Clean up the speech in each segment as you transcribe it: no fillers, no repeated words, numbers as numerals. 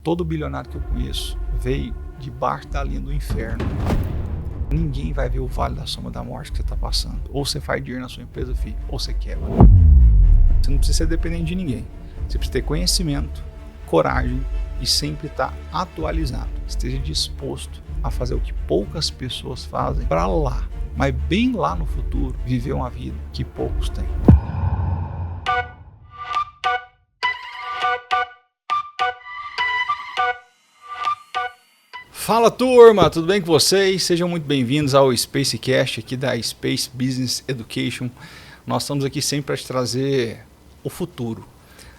Todo bilionário que eu conheço veio debaixo da linha do inferno. Ninguém vai ver o vale da sombra da morte que você está passando. Ou você faz dinheiro na sua empresa, filho, ou você quebra. Você não precisa ser dependente de ninguém. Você precisa ter conhecimento, coragem e sempre estar atualizado. Esteja disposto a fazer o que poucas pessoas fazem para lá, mas bem lá no futuro, viver uma vida que poucos têm. Fala turma, tudo bem com vocês? Sejam muito bem-vindos ao Spacecast aqui da Space Business Education. Nós estamos aqui sempre para te trazer o futuro.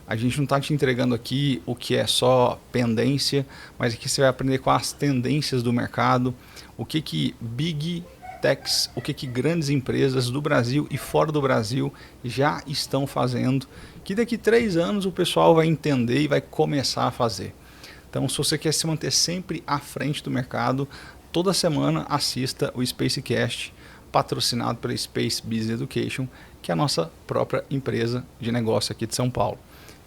A gente não está te entregando aqui o que é só pendência, mas aqui você vai aprender com as tendências do mercado, o que Big Techs, o que grandes empresas do Brasil e fora do Brasil já estão fazendo, que daqui 3 anos o pessoal vai entender e vai começar a fazer. Então, se você quer se manter sempre à frente do mercado, toda semana assista o Spacecast, patrocinado pela Space Business Education, que é a nossa própria empresa de negócio aqui de São Paulo.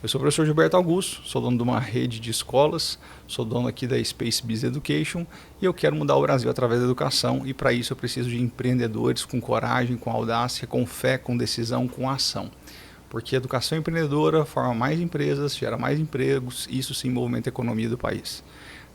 Eu sou o professor Gilberto Augusto, sou dono de uma rede de escolas, sou dono aqui da Space Business Education e eu quero mudar o Brasil através da educação e para isso eu preciso de empreendedores com coragem, com audácia, com fé, com decisão, com ação. Porque a educação empreendedora forma mais empresas, gera mais empregos, e isso sim movimenta a economia do país.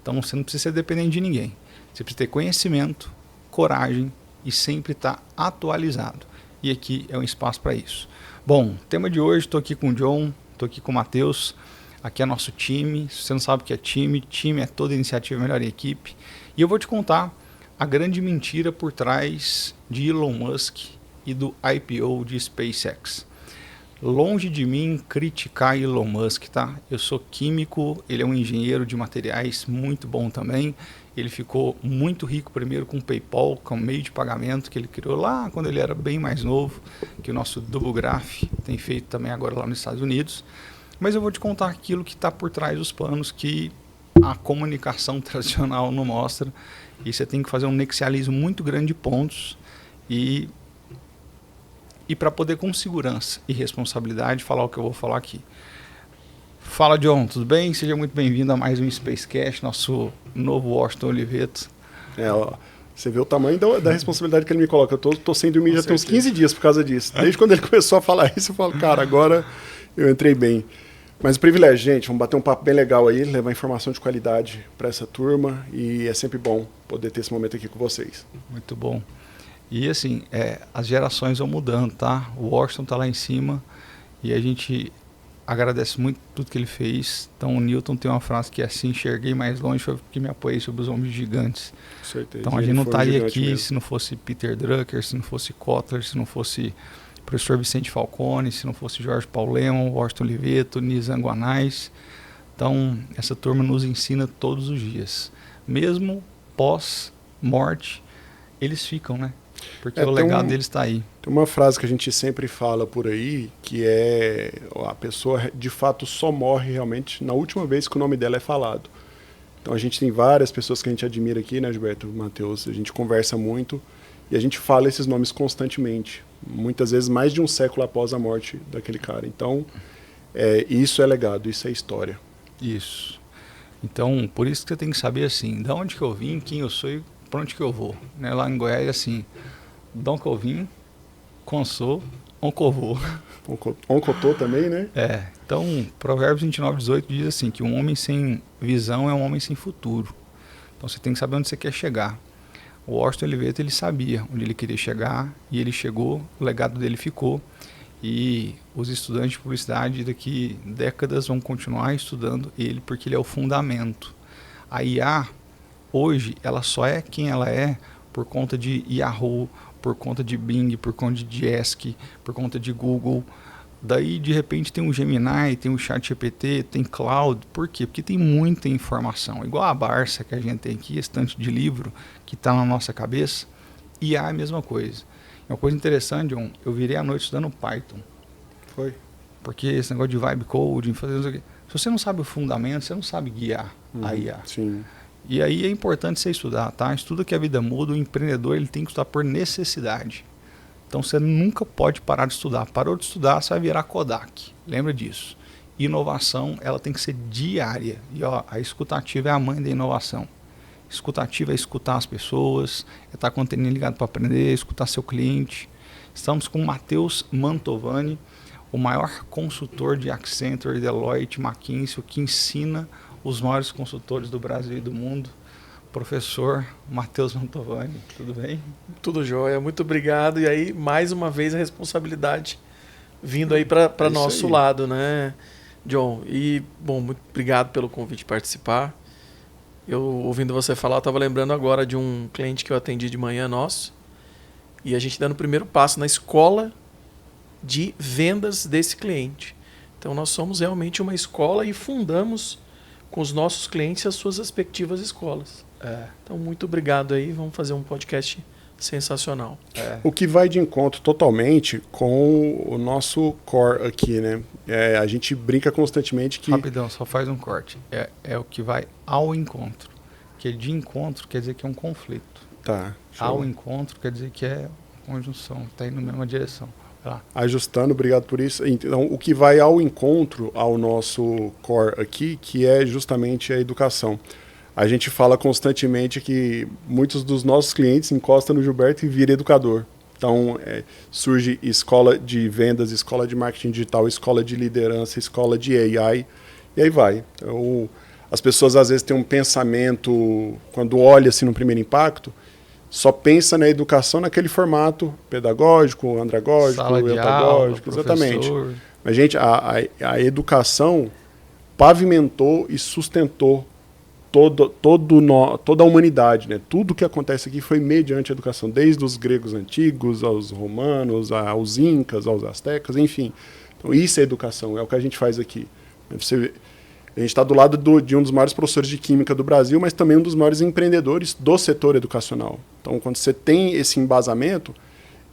Então você não precisa ser dependente de ninguém. Você precisa ter conhecimento, coragem e sempre estar atualizado. E aqui é um espaço para isso. Bom, tema de hoje, estou aqui com o John, estou aqui com o Matheus. Aqui é nosso time. Se você não sabe o que é time é toda iniciativa melhor em equipe. E eu vou te contar a grande mentira por trás de Elon Musk e do IPO de SpaceX. Longe de mim criticar Elon Musk, tá? Eu sou químico, ele é um engenheiro de materiais muito bom também. Ele ficou muito rico primeiro com o PayPal, com o meio de pagamento que ele criou lá quando ele era bem mais novo, que o nosso DoubleGraph tem feito também agora lá nos Estados Unidos. Mas eu vou te contar aquilo que está por trás dos panos que a comunicação tradicional não mostra. E você tem que fazer um nexialismo muito grande de pontos e para poder com segurança e responsabilidade falar o que eu vou falar aqui. Fala John, tudo bem? Seja muito bem-vindo a mais um Spacecast, nosso novo Washington Oliveto. Você vê o tamanho da responsabilidade que ele me coloca. Eu tô sem dormir já tem uns 15 dias por causa disso. Desde quando ele começou a falar isso, eu falo, cara, agora eu entrei bem. Mas o privilégio, gente, vamos bater um papo bem legal aí, levar informação de qualidade para essa turma e é sempre bom poder ter esse momento aqui com vocês. Muito bom. E assim, as gerações vão mudando, tá? O Washington tá lá em cima e a gente agradece muito tudo que ele fez. Então o Newton tem uma frase que é assim, enxerguei mais longe foi porque me apoiei sobre os ombros gigantes. Com certeza. Então a gente não estaria aqui mesmo se não fosse Peter Drucker, se não fosse Kotler, se não fosse o professor Vicente Falcone, se não fosse Jorge Paulo Lemann, Washington Oliveto, Nizam Guanais. Então essa turma nos ensina todos os dias. Mesmo pós-morte, eles ficam, né? Porque o legado deles está aí. Tem uma frase que a gente sempre fala por aí, que é a pessoa de fato só morre realmente na última vez que o nome dela é falado. Então a gente tem várias pessoas que a gente admira aqui, né, Gilberto, Matheus? A gente conversa muito e a gente fala esses nomes constantemente. Muitas vezes mais de um século após a morte daquele cara. Então isso é legado, isso é história. Isso. Então por isso que você tem que saber assim, de onde que eu vim, quem eu sou e para onde que eu vou, né? Lá em Goiás, assim, de onde que eu vim, consou, onde que eu vou. Oncotô também, né? Então, Provérbios 29:18 diz assim, que um homem sem visão é um homem sem futuro. Então você tem que saber onde você quer chegar. O Washington Oliveto, ele sabia onde ele queria chegar e ele chegou, o legado dele ficou e os estudantes de publicidade daqui décadas vão continuar estudando ele porque ele é o fundamento. A IA hoje, ela só é quem ela é por conta de Yahoo, por conta de Bing, por conta de Ask, por conta de Google. Daí, de repente, tem o Gemini, tem o ChatGPT, tem Cloud. Por quê? Porque tem muita informação. Igual a Barça que a gente tem aqui, esse tanto de livro que está na nossa cabeça. E é a mesma coisa. É uma coisa interessante, John, eu virei à noite estudando Python. Foi. Porque esse negócio de vibe coding, fazer isso aqui. Se você não sabe o fundamento, você não sabe guiar a IA. Sim. E aí é importante você estudar, tá? Estuda que a vida muda, o empreendedor ele tem que estudar por necessidade. Então você nunca pode parar de estudar. Parou de estudar, você vai virar Kodak. Lembra disso. inovação ela tem que ser diária. E ó, a escutativa é a mãe da inovação. Escutativa é escutar as pessoas, é estar com o anteninha ligado para aprender, escutar seu cliente. Estamos com o Matheus Mantovani, o maior consultor de Accenture, Deloitte, McKinsey, que ensina os maiores consultores do Brasil e do mundo. Professor Matheus Mantovani, tudo bem? Tudo jóia, muito obrigado. E aí, mais uma vez, a responsabilidade vindo aí para nosso lado, né, John? E, bom, muito obrigado pelo convite de participar. Eu, ouvindo você falar, eu estava lembrando agora de um cliente que eu atendi de manhã nosso. E a gente dando o primeiro passo na escola de vendas desse cliente. Então, nós somos realmente uma escola e fundamos com os nossos clientes as suas respectivas escolas. Então, muito obrigado aí. Vamos fazer um podcast sensacional. O que vai de encontro totalmente com o nosso core aqui, né? A gente brinca constantemente que... Rapidão, só faz um corte. É o que vai ao encontro. Porque de encontro quer dizer que é um conflito. Tá. Ao encontro quer dizer que é conjunção, está indo na mesma direção. Ajustando, obrigado por isso. Então, o que vai ao encontro ao nosso core aqui, que é justamente a educação. A gente fala constantemente que muitos dos nossos clientes encostam no Gilberto e viram educador. Então, surge escola de vendas, escola de marketing digital, escola de liderança, escola de AI, e aí vai. Então, as pessoas às vezes têm um pensamento, quando olha assim no primeiro impacto, só pensa na educação naquele formato pedagógico, andragógico, etagógico, exatamente. Mas, gente, a educação pavimentou e sustentou toda a humanidade, né? Tudo que acontece aqui foi mediante a educação, desde os gregos antigos, aos romanos, aos incas, aos astecas, enfim. Então, isso é educação, é o que a gente faz aqui. A gente está do lado de um dos maiores professores de química do Brasil, mas também um dos maiores empreendedores do setor educacional. Então, quando você tem esse embasamento,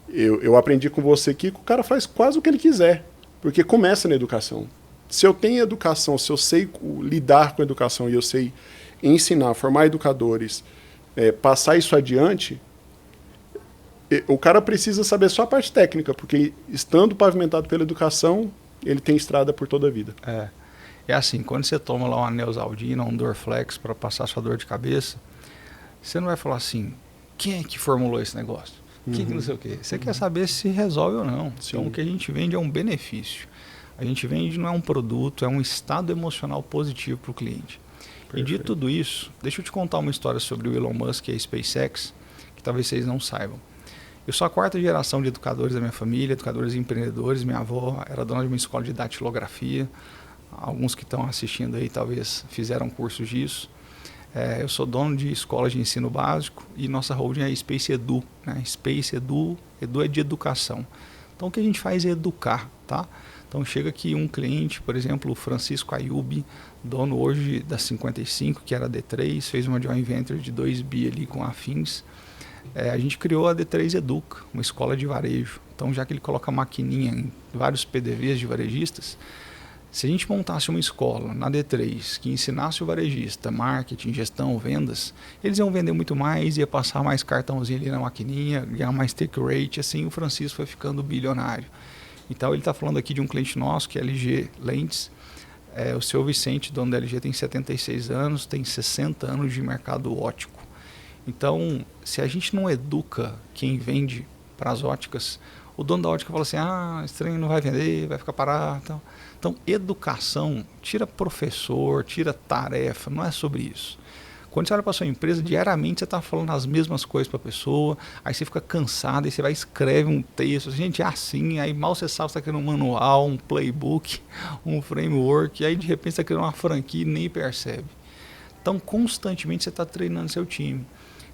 eu aprendi com você aqui que o cara faz quase o que ele quiser, porque começa na educação. Se eu tenho educação, se eu sei lidar com a educação e eu sei ensinar, formar educadores, passar isso adiante, o cara precisa saber só a parte técnica, porque estando pavimentado pela educação, ele tem estrada por toda a vida. É assim, quando você toma lá uma Neosaldina, um Dorflex para passar sua dor de cabeça, você não vai falar assim, quem é que formulou esse negócio? Que não sei o quê. Você quer saber se resolve ou não. Sim. Então o que a gente vende é um benefício. A gente vende não é um produto, é um estado emocional positivo para o cliente. Perfeito. E de tudo isso, deixa eu te contar uma história sobre o Elon Musk e a SpaceX, que talvez vocês não saibam. Eu sou a 4ª geração de educadores da minha família, educadores e empreendedores. Minha avó era dona de uma escola de datilografia. Alguns que estão assistindo aí talvez fizeram cursos disso. Eu sou dono de escola de ensino básico e nossa holding é Space Edu. Né? Space Edu é de educação. Então o que a gente faz é educar, tá? Então chega aqui um cliente, por exemplo, o Francisco Ayub, dono hoje da 55, que era a D3, fez uma joint venture de 2 bi ali com afins. A gente criou a D3 Educa, uma escola de varejo. Então já que ele coloca maquininha em vários PDVs de varejistas, se a gente montasse uma escola na D3 que ensinasse o varejista marketing, gestão, vendas, eles iam vender muito mais, ia passar mais cartãozinho ali na maquininha, ganhar mais take rate, assim o Francisco foi ficando bilionário. Então ele está falando aqui de um cliente nosso, que é LG Lentes. O seu Vicente, dono da LG, tem 76 anos, tem 60 anos de mercado óptico. Então, se a gente não educa quem vende para as óticas, o dono da ótica fala assim, esse trem não vai vender, vai ficar parado. Então, educação, tira professor, tira tarefa, não é sobre isso. Quando você olha para a sua empresa, diariamente você está falando as mesmas coisas para a pessoa, aí você fica cansado, aí você vai e escreve um texto, gente, é assim, aí mal você sabe, você está criando um manual, um playbook, um framework, e aí de repente você está criando uma franquia e nem percebe. Então, constantemente você está treinando seu time.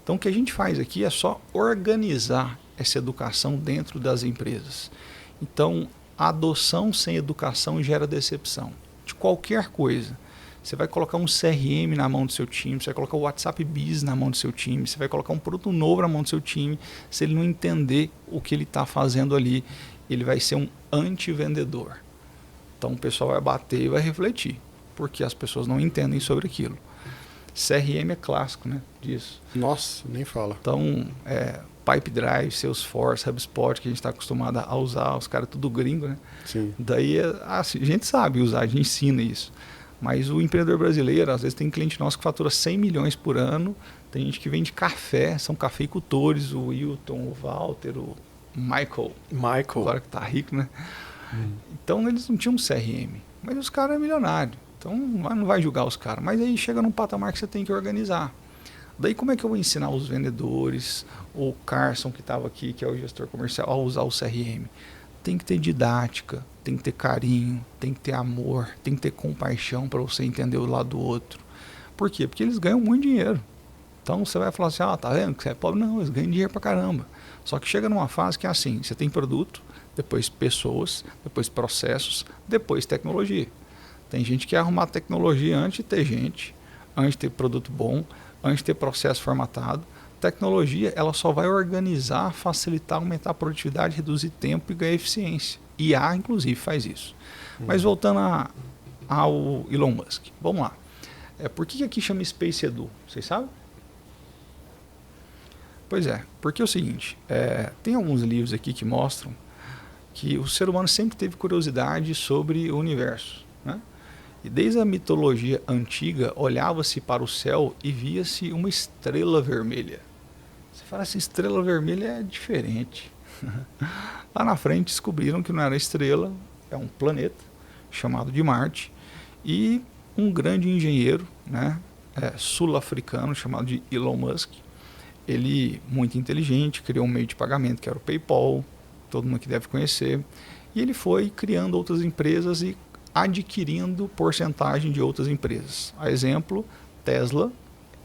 Então, o que a gente faz aqui é só organizar essa educação dentro das empresas. Então, a adoção sem educação gera decepção, de qualquer coisa. Você vai colocar um CRM na mão do seu time, você vai colocar o WhatsApp Biz na mão do seu time, você vai colocar um produto novo na mão do seu time. Se ele não entender o que ele está fazendo ali, ele vai ser um anti-vendedor. Então o pessoal vai bater e vai refletir, porque as pessoas não entendem sobre aquilo. CRM é clássico, né, disso. Nossa, nem fala. Então, Pipedrive, Salesforce, HubSpot, que a gente está acostumado a usar, os caras tudo gringo, né? Sim. Daí a gente sabe usar, a gente ensina isso. Mas o empreendedor brasileiro, às vezes tem cliente nosso que fatura 100 milhões por ano, tem gente que vende café, são cafeicultores, o Wilton, o Walter, o Michael, agora que tá rico, né? Então eles não tinham um CRM, mas os caras são milionários, então não vai julgar os caras, mas aí chega num patamar que você tem que organizar. Daí como é que eu vou ensinar os vendedores, o Carson que estava aqui, que é o gestor comercial, a usar o CRM? Tem que ter didática, tem que ter carinho, tem que ter amor, tem que ter compaixão para você entender o lado do outro. Por quê? Porque eles ganham muito dinheiro. Então você vai falar assim, tá vendo que você é pobre? Não, eles ganham dinheiro pra caramba. Só que chega numa fase que é assim, você tem produto, depois pessoas, depois processos, depois tecnologia. Tem gente que quer arrumar tecnologia antes de ter gente, antes de ter produto bom, antes de ter processo formatado. Tecnologia, ela só vai organizar, facilitar, aumentar a produtividade, reduzir tempo e ganhar eficiência. IA, inclusive, faz isso. Mas voltando ao Elon Musk, vamos lá. Por que aqui chama Space Edu? Vocês sabem? Pois é, porque é o seguinte, tem alguns livros aqui que mostram que o ser humano sempre teve curiosidade sobre o universo, né? E desde a mitologia antiga, olhava-se para o céu e via-se uma estrela vermelha. Você fala, essa estrela vermelha é diferente. Lá na frente descobriram que não era estrela, é um planeta chamado de Marte, e um grande engenheiro, né, sul-africano chamado de Elon Musk, ele, muito inteligente, criou um meio de pagamento que era o PayPal, todo mundo que deve conhecer, e ele foi criando outras empresas e adquirindo porcentagem de outras empresas. A exemplo, Tesla,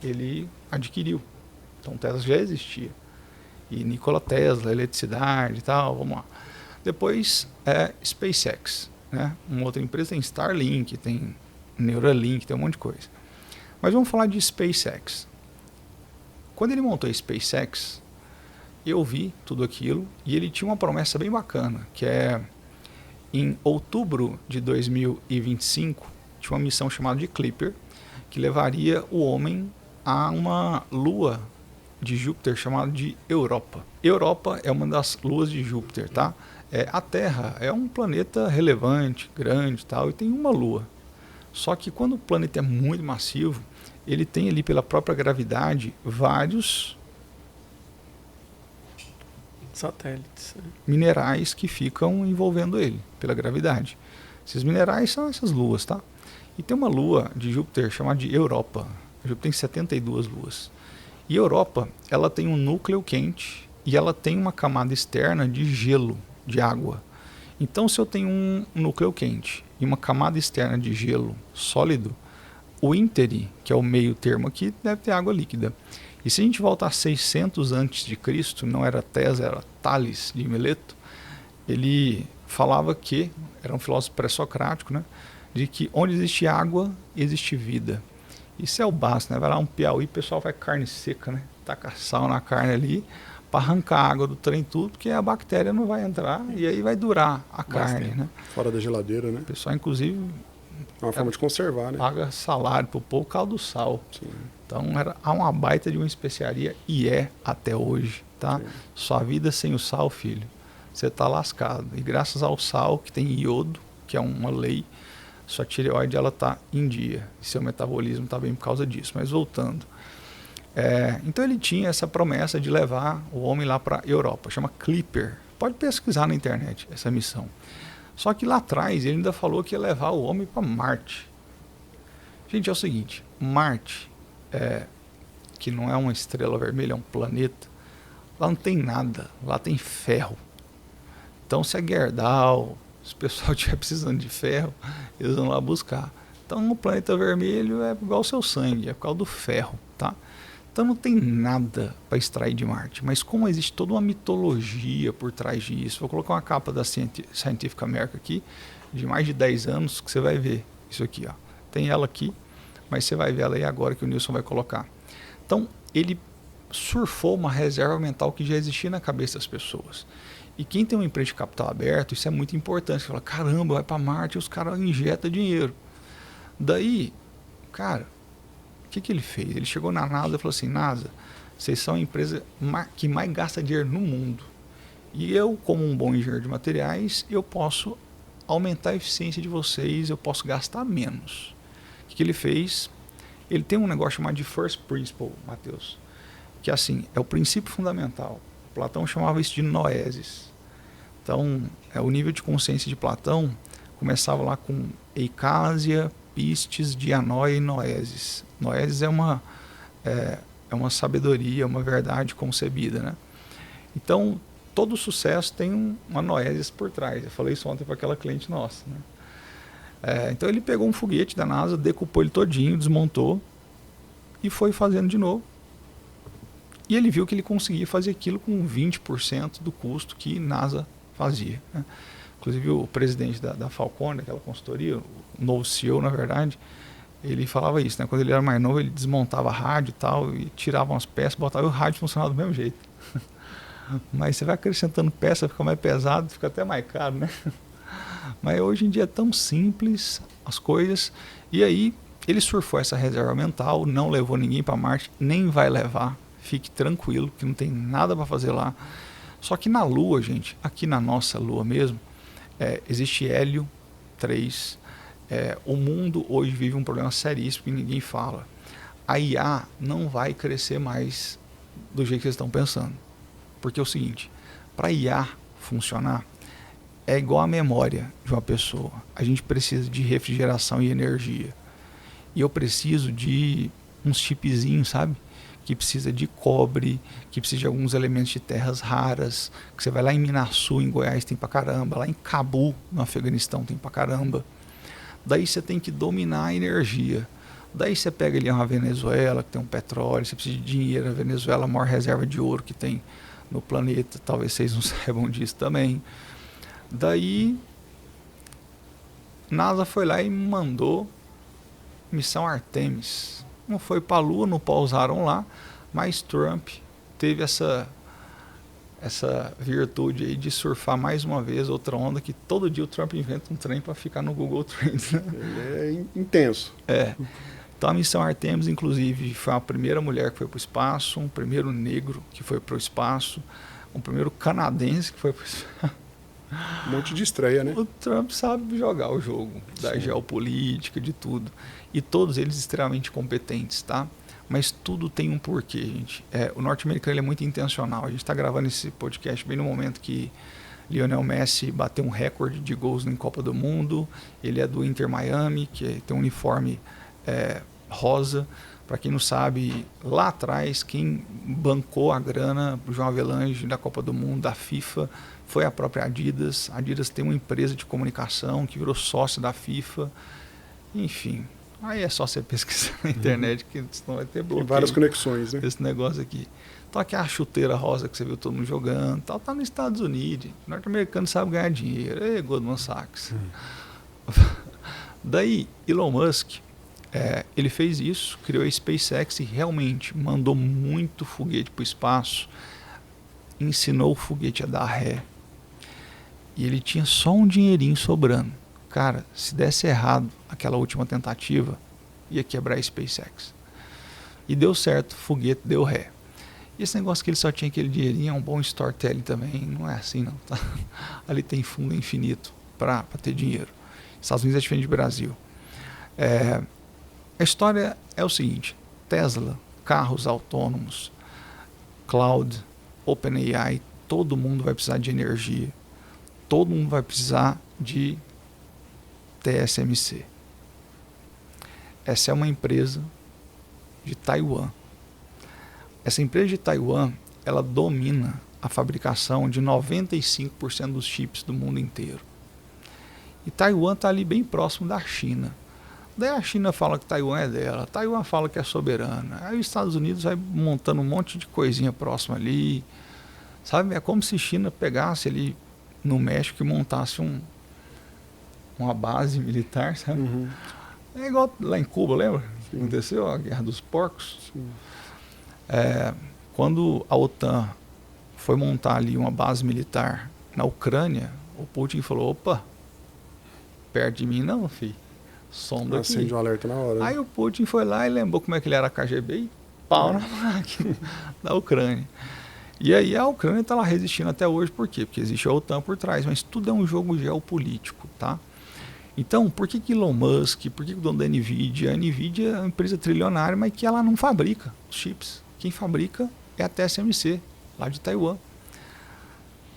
ele adquiriu. Então Tesla já existia. E Nikola Tesla, eletricidade e tal, vamos lá. Depois SpaceX, né? Uma outra empresa tem Starlink, tem Neuralink, tem um monte de coisa. Mas vamos falar de SpaceX. Quando ele montou a SpaceX, eu vi tudo aquilo e ele tinha uma promessa bem bacana, que é em outubro de 2025, tinha uma missão chamada de Clipper, que levaria o homem a uma lua de Júpiter chamada de Europa. Europa é uma das luas de Júpiter, tá? A Terra é um planeta relevante, grande e tal, e tem uma lua. Só que quando o planeta é muito massivo, ele tem ali pela própria gravidade vários satélites, minerais que ficam envolvendo ele pela gravidade. Esses minerais são essas luas, tá? E tem uma lua de Júpiter chamada de Europa. Júpiter tem 72 luas. E Europa, ela tem um núcleo quente e ela tem uma camada externa de gelo, de água. Então, se eu tenho um núcleo quente e uma camada externa de gelo sólido, o íntere, que é o meio termo aqui, deve ter água líquida. E se a gente voltar a 600 a.C., não era Tesla, era Tales de Mileto, ele falava que, era um filósofo pré-socrático, né, de que onde existe água, existe vida. Isso é o básico, né? Vai lá um Piauí, o pessoal faz carne seca, né? Taca sal na carne ali, para arrancar a água do trem tudo, porque a bactéria não vai entrar e aí vai durar a carne, né? Fora da geladeira, né? O pessoal, inclusive, é uma forma de conservar, né? Paga salário pro povo por causa do sal. Sim. Então há uma baita de uma especiaria e até hoje, tá? Sim. Sua vida sem o sal, filho, você tá lascado. E graças ao sal, que tem iodo, que é uma lei, sua tireoide ela tá em dia. E seu metabolismo tá bem por causa disso. Mas voltando. Então ele tinha essa promessa de levar o homem lá para a Europa. Chama Clipper. Pode pesquisar na internet essa missão. Só que lá atrás ele ainda falou que ia levar o homem para Marte. Gente, é o seguinte, Marte, que não é uma estrela vermelha, é um planeta, lá não tem nada, lá tem ferro. Então se a Gerdau, se o pessoal estiver precisando de ferro, eles vão lá buscar. Então no planeta vermelho é igual o seu sangue, é por causa do ferro, tá? Então não tem nada para extrair de Marte, mas como existe toda uma mitologia por trás disso, vou colocar uma capa da Scientific American aqui, de mais de 10 anos, que você vai ver isso aqui, ó. Tem ela aqui, mas você vai ver ela aí agora que o Nilson vai colocar. Então ele surfou uma reserva mental que já existia na cabeça das pessoas. E quem tem uma empresa de capital aberto, isso é muito importante. Você fala, caramba, vai para Marte e os caras injetam dinheiro. Daí, cara, o que ele fez? Ele chegou na NASA e falou assim, NASA, Vocês são a empresa que mais gasta dinheiro no mundo. E eu, como um bom engenheiro de materiais, eu posso aumentar a eficiência de vocês, eu posso gastar menos. O que ele fez? Ele tem um negócio chamado de first principle, Matheus, que assim, é o princípio fundamental. Platão chamava isso de noesis. Então, o nível de consciência de Platão começava lá com eicásia, pistes, dianoia e noesis. Noesis é uma sabedoria, uma verdade concebida, né? Então, todo sucesso tem uma noesis por trás. Eu falei isso ontem para aquela cliente nossa, né? Então ele pegou um foguete da NASA, decupou ele todinho, desmontou e foi fazendo de novo. E ele viu que ele conseguia fazer aquilo com 20% do custo que NASA fazia, né? Inclusive o presidente da Falcone, daquela consultoria, o novo CEO, na verdade, ele falava isso, né? Quando ele era mais novo, ele desmontava a rádio e tal, e tirava umas peças, botava e o rádio funcionava do mesmo jeito. Mas você vai acrescentando peça, fica mais pesado, fica até mais caro, né? Mas hoje em dia é tão simples as coisas. E aí ele surfou essa reserva mental, não levou ninguém para Marte, nem vai levar. Fique tranquilo, que não tem nada para fazer lá. Só que na Lua, gente, aqui na nossa Lua mesmo, existe hélio 3. O mundo hoje vive um problema seríssimo que ninguém fala. A IA não vai crescer mais do jeito que vocês estão pensando. Porque é o seguinte, para IA funcionar, é igual a memória de uma pessoa. A gente precisa de refrigeração e energia. E eu preciso de uns chipzinhos, sabe? Que precisa de cobre, que precisa de alguns elementos de terras raras, que você vai lá em Minasul, em Goiás, tem pra caramba, lá em Cabu, no Afeganistão, tem pra caramba. Daí você tem que dominar a energia. Daí você pega ali uma Venezuela, que tem um petróleo, você precisa de dinheiro. A Venezuela é a maior reserva de ouro que tem no planeta, talvez vocês não saibam disso também. Daí, NASA foi lá e mandou missão Artemis. Não foi para a Lua, não pousaram lá, mas Trump teve essa virtude aí de surfar mais uma vez outra onda, que todo dia o Trump inventa um trem para ficar no Google Trends. Ele é intenso. Então a missão Artemis, inclusive, foi a primeira mulher que foi para o espaço, um primeiro negro que foi para o espaço, um primeiro canadense que foi para o espaço. Um monte de estreia, né? O Trump sabe jogar o jogo da geopolítica, de tudo. E todos eles extremamente competentes, tá? Mas tudo tem um porquê, gente. O norte-americano ele é muito intencional. A gente está gravando esse podcast bem no momento que Lionel Messi bateu um recorde de gols em Copa do Mundo. Ele é do Inter Miami, que tem um uniforme rosa. Para quem não sabe, lá atrás, quem bancou a grana pro João Avelange da Copa do Mundo, da FIFA, foi a própria Adidas. A Adidas tem uma empresa de comunicação que virou sócio da FIFA. Enfim, aí é só você pesquisar na internet, que senão vai ter bloqueio. Tem várias conexões, né? Esse negócio aqui. Então aqui é a chuteira rosa que você viu todo mundo jogando, tal, tá nos Estados Unidos. O norte-americano sabe ganhar dinheiro. Ei, Goldman Sachs. Daí, Elon Musk, ele fez isso, criou a SpaceX e realmente mandou muito foguete para o espaço, ensinou o foguete a dar ré. E ele tinha só um dinheirinho sobrando. Cara, se desse errado aquela última tentativa, ia quebrar a SpaceX. E deu certo, o foguete deu ré. E esse negócio que ele só tinha aquele dinheirinho é um bom storytelling também, não é assim não, tá? Ali tem fundo infinito para ter dinheiro. Estados Unidos é diferente do Brasil. A história é o seguinte: Tesla, carros autônomos, cloud, OpenAI, todo mundo vai precisar de energia. Todo mundo vai precisar de TSMC. Essa é uma empresa de Taiwan. Essa empresa de Taiwan, ela domina a fabricação de 95% dos chips do mundo inteiro. E Taiwan está ali bem próximo da China. Daí a China fala que Taiwan é dela, Taiwan fala que é soberana. Aí os Estados Unidos vai montando um monte de coisinha próxima ali. Sabe, é como se a China pegasse ali no México e montasse uma base militar, sabe? Uhum. É igual lá em Cuba, lembra? Sim. Aconteceu a Guerra dos Porcos. Sim. Quando a OTAN foi montar ali uma base militar na Ucrânia, o Putin falou: opa, perto de mim não, filho. Som daqui. Acende um alerta na hora. Aí né? o Putin foi lá e lembrou como é que ele era KGB e pau na máquina da Ucrânia. E aí a Ucrânia está lá resistindo até hoje, por quê? Porque existe a OTAN por trás, mas tudo é um jogo geopolítico, tá? Então, por que Elon Musk, por que o dono da NVIDIA? A NVIDIA é uma empresa trilionária, mas que ela não fabrica os chips. Quem fabrica é a TSMC, lá de Taiwan.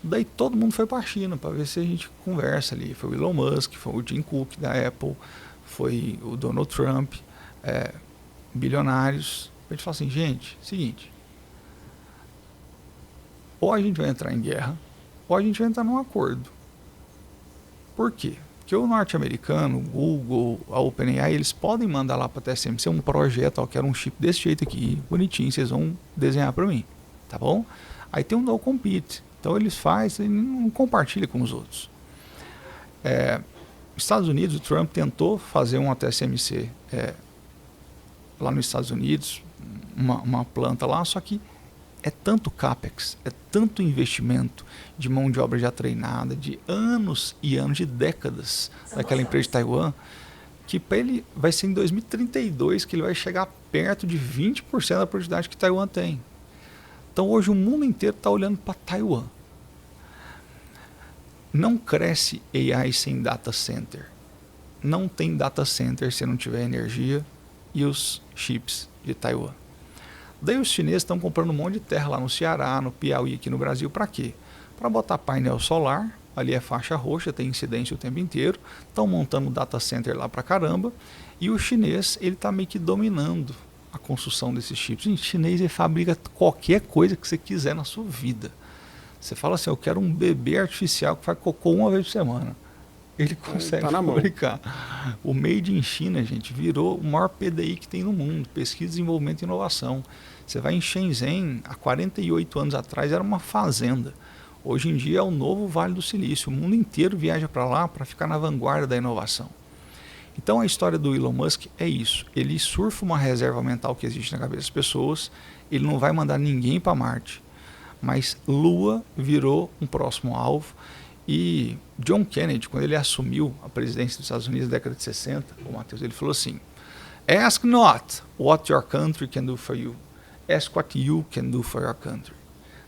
Daí todo mundo foi para a China para ver se a gente conversa ali. Foi o Elon Musk, foi o Tim Cook da Apple, foi o Donald Trump, bilionários. A gente falou assim, gente, seguinte, ou a gente vai entrar em guerra, ou a gente vai entrar num acordo. Por quê? Porque o norte-americano, o Google, a OpenAI, eles podem mandar lá para a TSMC um projeto, ó, quero um chip desse jeito aqui, bonitinho, vocês vão desenhar para mim, tá bom? Aí tem um no compete, então eles fazem e não compartilham com os outros. Estados Unidos, o Trump tentou fazer uma TSMC lá nos Estados Unidos, uma planta lá, só que é tanto capex, é tanto investimento de mão de obra já treinada, de anos e anos, de décadas daquela empresa de Taiwan, que para ele vai ser em 2032 que ele vai chegar perto de 20% da produtividade que Taiwan tem. Então hoje o mundo inteiro está olhando para Taiwan. Não cresce AI sem data center. Não tem data center se não tiver energia e os chips de Taiwan. Daí os chineses estão comprando um monte de terra lá no Ceará, no Piauí, aqui no Brasil, para quê? Para botar painel solar, ali é faixa roxa, tem incidência o tempo inteiro, estão montando data center lá para caramba, e o chinês ele está meio que dominando a construção desses chips. O chinês ele fabrica qualquer coisa que você quiser na sua vida. Você fala assim, eu quero um bebê artificial que faz cocô uma vez por semana. Ele consegue fabricar. O Made in China, gente, virou o maior PDI que tem no mundo, pesquisa, desenvolvimento e inovação. Você vai em Shenzhen, há 48 anos atrás era uma fazenda. Hoje em dia é o novo Vale do Silício. O mundo inteiro viaja para lá para ficar na vanguarda da inovação. Então a história do Elon Musk é isso. Ele surfa uma reserva mental que existe na cabeça das pessoas. Ele não vai mandar ninguém para Marte. Mas Lua virou um próximo alvo. E John Kennedy, quando ele assumiu a presidência dos Estados Unidos na década de 60, o Matheus, ele falou assim, ask not what your country can do for you. Ask what you can do for your country.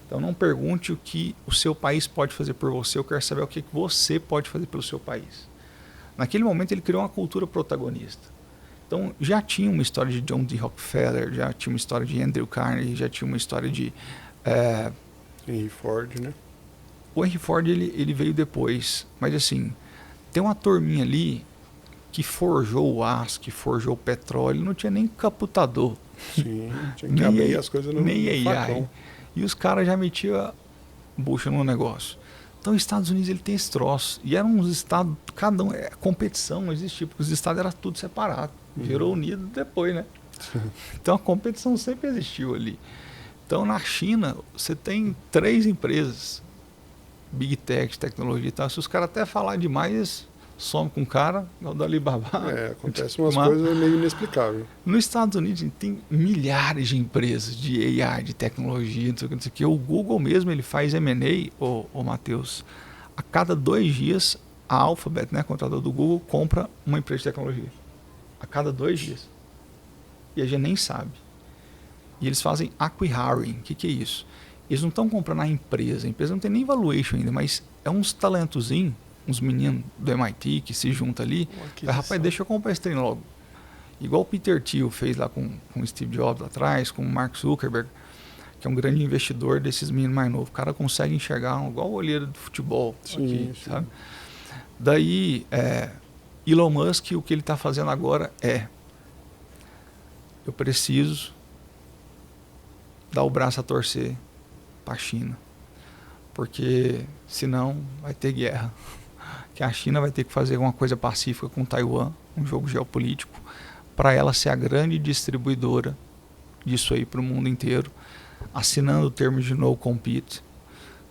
Então não pergunte o que o seu país pode fazer por você, eu quero saber o que você pode fazer pelo seu país. Naquele momento ele criou uma cultura protagonista. Então já tinha uma história de John D. Rockefeller, já tinha uma história de Andrew Carnegie, já tinha uma história de... Henry Ford, né? O Henry Ford ele veio depois, mas assim, tem uma turminha ali que forjou o aço, que forjou o petróleo, não tinha nem caputador. Sim, tinha que abrir as coisas no facão. E os caras já metiam bucha no negócio. Então os Estados Unidos ele tem esse troço. E eram uns estados, cada um, competição não existia, porque os estados eram tudo separado. Virou unido depois, né? Então a competição sempre existiu ali. Então na China você tem 3 empresas, Big Tech, tecnologia e tal. Se os caras até falar demais, some com o cara, igual do Alibaba. Acontece umas coisas meio inexplicáveis. Nos Estados Unidos tem milhares de empresas de AI, de tecnologia, não sei o que. O Google mesmo, ele faz M&A, ô Matheus, a cada 2 dias a Alphabet, né, contador do Google, compra uma empresa de tecnologia. A cada 2 dias. E a gente nem sabe. E eles fazem acqui-hiring. O que é isso? Eles não estão comprando a empresa não tem nem valuation ainda, mas é uns talentozinhos, uns meninos do MIT que se juntam ali, rapaz, deixa eu comprar esse trem logo. Igual o Peter Thiel fez lá com o Steve Jobs lá atrás, com o Mark Zuckerberg, que é um grande investidor desses meninos mais novos. O cara consegue enxergar igual o olheiro do futebol. Sim, aqui, sabe? Daí, Elon Musk, o que ele está fazendo agora eu preciso dar o braço a torcer para a China, porque senão vai ter guerra, que a China vai ter que fazer uma coisa pacífica com Taiwan, um jogo geopolítico, para ela ser a grande distribuidora disso aí para o mundo inteiro, assinando o termo de no compete.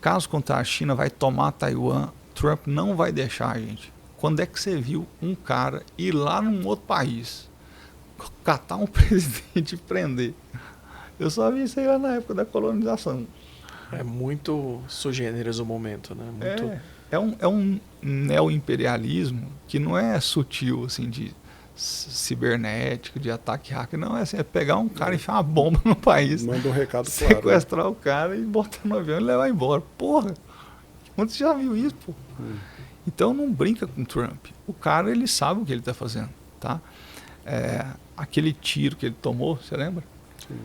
Caso contrário, a China vai tomar Taiwan, Trump não vai deixar, gente. Quando é que você viu um cara ir lá num outro país, catar um presidente e prender? Eu só vi isso aí lá na época da colonização. É muito sugêneres o momento, né? Muito... É um neoimperialismo que não é sutil, assim, de cibernético, de ataque hacker. Não, é assim, é pegar um cara e enfiar uma bomba no país. Manda um recado claro. Sequestrar o cara e botar no avião e levar embora. Porra! Onde você já viu isso, pô? Então não brinca com o Trump. O cara, ele sabe o que ele está fazendo, tá? Aquele tiro que ele tomou, você lembra? Sim.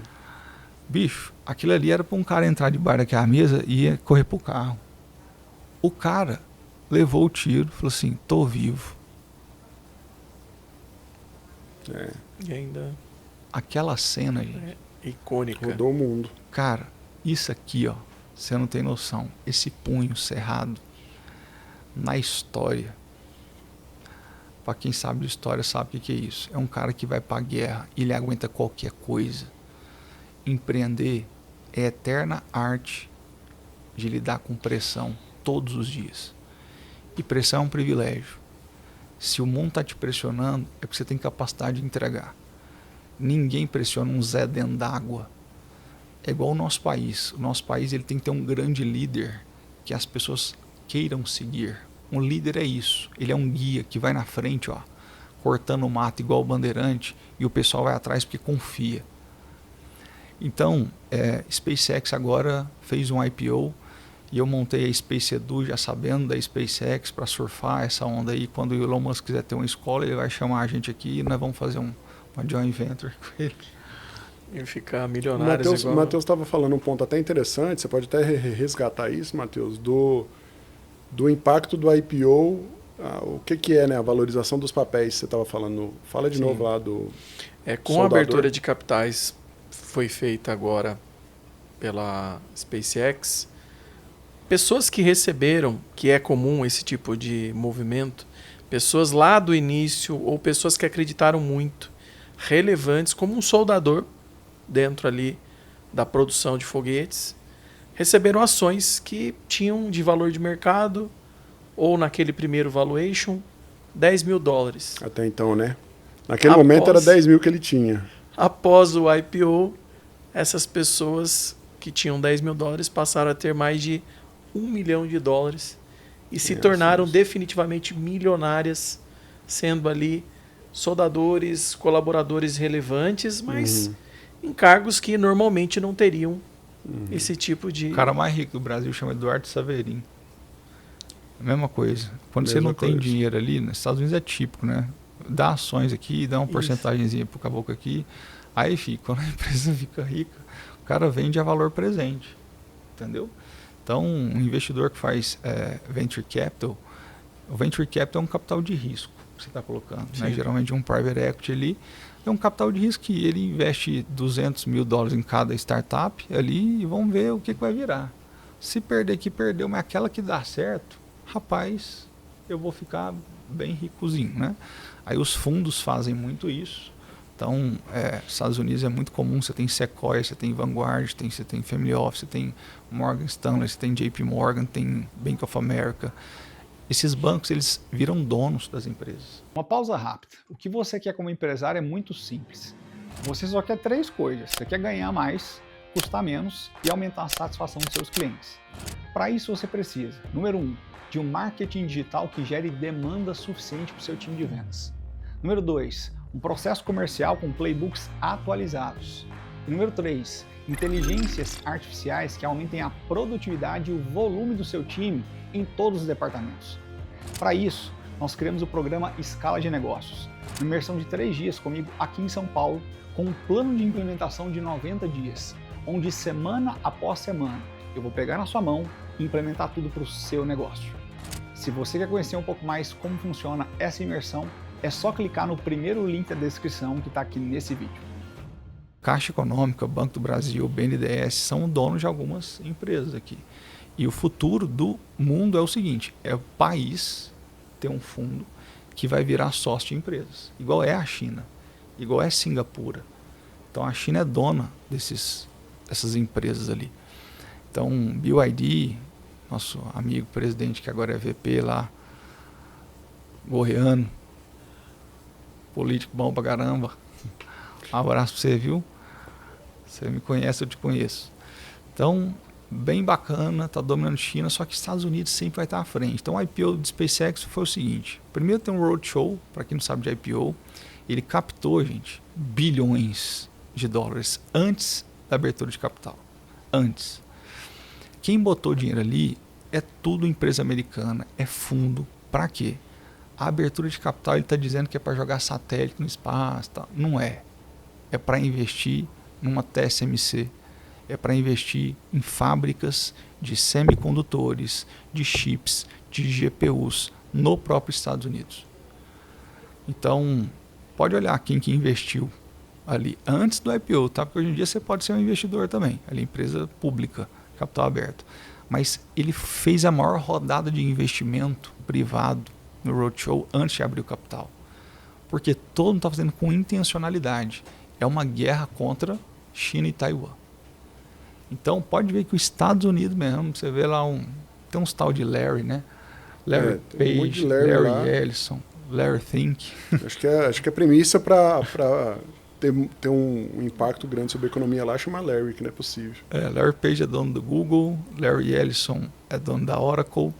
Bicho, aquilo ali era para um cara entrar debaixo daquela mesa e ia correr pro carro. O cara levou o tiro, falou assim, tô vivo. E ainda... Aquela cena, gente. Icônica. Rodou o mundo. Cara, isso aqui, ó, você não tem noção. Esse punho cerrado na história. Pra quem sabe de história sabe o que é isso. É um cara que vai pra guerra e ele aguenta qualquer coisa. Empreender é eterna arte de lidar com pressão todos os dias. E pressão é um privilégio. Se o mundo está te pressionando, é porque você tem capacidade de entregar. Ninguém pressiona um Zé dentro d'água. É igual o nosso país. O nosso país ele tem que ter um grande líder que as pessoas queiram seguir. Um líder é isso. Ele é um guia que vai na frente, ó, cortando o mato igual o bandeirante, e o pessoal vai atrás porque confia. Então, SpaceX agora fez um IPO e eu montei a Space Edu já sabendo da SpaceX para surfar essa onda aí. Quando o Elon Musk quiser ter uma escola, ele vai chamar a gente aqui e nós vamos fazer uma joint venture com ele. E ficar milionários igual... O Matheus estava falando um ponto até interessante, você pode até resgatar isso, Matheus, do impacto do IPO, o que é, né, a valorização dos papéis, você estava falando. Fala de novo lá do com soldador. A abertura de capitais foi feita agora pela SpaceX. Pessoas que receberam, que é comum esse tipo de movimento, pessoas lá do início ou pessoas que acreditaram muito, relevantes, como um soldador dentro ali da produção de foguetes, receberam ações que tinham de valor de mercado, ou naquele primeiro valuation, $10 mil. Até então, né? Naquele momento era 10 mil que ele tinha. Após o IPO, essas pessoas que tinham $10 mil passaram a ter mais de $1 milhão e se tornaram definitivamente milionárias, sendo ali soldadores, colaboradores relevantes, mas em cargos que normalmente não teriam esse tipo de... O cara mais rico do Brasil chama Eduardo Saverin. A mesma coisa. Quando você não tem dinheiro ali, nos Estados Unidos é típico, né? Dá ações aqui, dá uma porcentagemzinha pro caboclo aqui. Aí fica, quando a empresa fica rica, o cara vende a valor presente. Entendeu? Então, um investidor que faz venture capital, o venture capital é um capital de risco que você está colocando. Né? Geralmente um private equity ali é um capital de risco que ele investe $200 mil em cada startup ali e vamos ver o que vai virar. Se perder aqui, perdeu, mas aquela que dá certo, rapaz, eu vou ficar bem ricozinho, né? Aí os fundos fazem muito isso. Então, Estados Unidos é muito comum, você tem Sequoia, você tem Vanguard, você tem Family Office, você tem Morgan Stanley, você tem JP Morgan, tem Bank of America. Esses bancos, eles viram donos das empresas. Uma pausa rápida. O que você quer como empresário é muito simples. Você só quer 3 coisas. Você quer ganhar mais, custar menos e aumentar a satisfação dos seus clientes. Para isso você precisa, número 1, de um marketing digital que gere demanda suficiente para o seu time de vendas. Número 2, um processo comercial com playbooks atualizados. E número 3, inteligências artificiais que aumentem a produtividade e o volume do seu time em todos os departamentos. Para isso, nós criamos o programa Escala de Negócios, uma imersão de 3 dias comigo aqui em São Paulo, com um plano de implementação de 90 dias, onde semana após semana eu vou pegar na sua mão e implementar tudo para o seu negócio. Se você quer conhecer um pouco mais como funciona essa imersão, é só clicar no primeiro link da descrição que está aqui nesse vídeo. Caixa Econômica, Banco do Brasil, BNDES são donos de algumas empresas aqui. E o futuro do mundo é o seguinte, é o país ter um fundo que vai virar sócio de empresas, igual é a China, igual é Singapura. Então a China é dona dessas empresas ali. Então BYD, nosso amigo presidente que agora é VP lá, Gorreano, político bom pra caramba. Um abraço pra você, viu? Você me conhece, eu te conheço. Então, bem bacana, tá dominando China, só que Estados Unidos sempre vai estar à frente. Então, o IPO de SpaceX foi o seguinte: primeiro tem um roadshow, para quem não sabe de IPO, Ele captou, gente, bilhões de dólares antes da abertura de capital. Antes. Quem botou dinheiro ali é tudo empresa americana, é fundo. Para quê? A abertura de capital, ele está dizendo que é para jogar satélite no espaço. Tá? Não é. É para investir numa TSMC. É para investir em fábricas de semicondutores, de chips, de GPUs no próprio Estados Unidos. Então, pode olhar quem que investiu ali antes do IPO, tá? Porque hoje em dia você pode ser um investidor também, ali empresa pública, capital aberto. Mas ele fez a maior rodada de investimento privado no roadshow antes de abrir o capital. Porque todo mundo está fazendo com intencionalidade. É uma guerra contra China e Taiwan. Então pode ver que os Estados Unidos mesmo, você vê lá tem uns tal de Larry, né? Larry Page, Larry Ellison, Larry Fink. Acho que a premissa para ter um impacto grande sobre a economia lá é chamar Larry, que não é possível. Larry Page é dono do Google, Larry Ellison é dono da Oracle,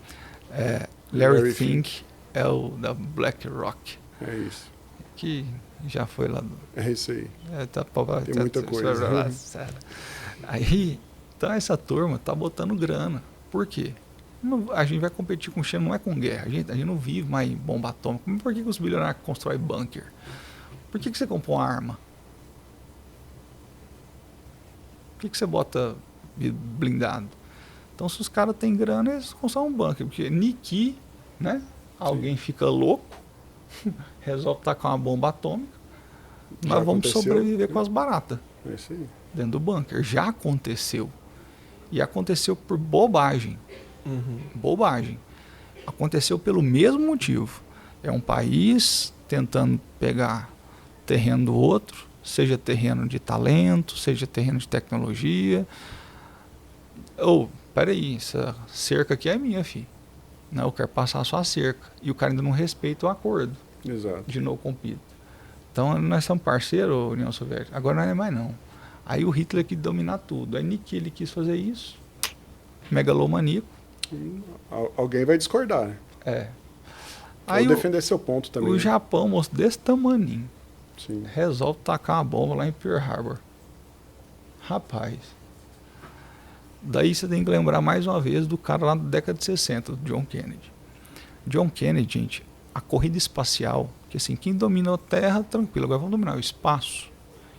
Larry Fink é o da BlackRock. É isso. Que já foi lá. É isso aí. Tem muita coisa. Aí, então essa turma tá botando grana. Por quê? A gente vai competir com China, não é com guerra. A gente não vive mais em bomba atômica. Mas por que os bilionários constroem bunker? Por que você compra uma arma? Por que você bota blindado? Então, se os caras têm grana, eles constroem um bunker. Porque Niki, né? Alguém fica louco, resolve tacar uma bomba atômica, nós vamos sobreviver com as baratas. É isso aí. Dentro do bunker. Já aconteceu. E aconteceu por bobagem. Bobagem. Aconteceu pelo mesmo motivo. É um país tentando pegar terreno do outro, seja terreno de talento, seja terreno de tecnologia. Peraí, essa cerca aqui é minha, filho. Não, eu quero passar só a cerca. E o cara ainda não respeita o acordo. Exato. De no compete. Então nós somos parceiros, União Soviética. Agora não é mais não. Aí o Hitler quis dominar tudo. Aí Niki, ele quis fazer isso. Megalomaníaco. Alguém vai discordar, né? Aí defender seu ponto também. O Japão, moço, desse tamaninho, Sim. resolve tacar uma bomba lá em Pearl Harbor. Rapaz. Daí você tem que lembrar mais uma vez do cara lá da década de 60, do John Kennedy. John Kennedy, gente, a corrida espacial, que assim, quem dominou a Terra, tranquilo, agora vamos dominar o espaço.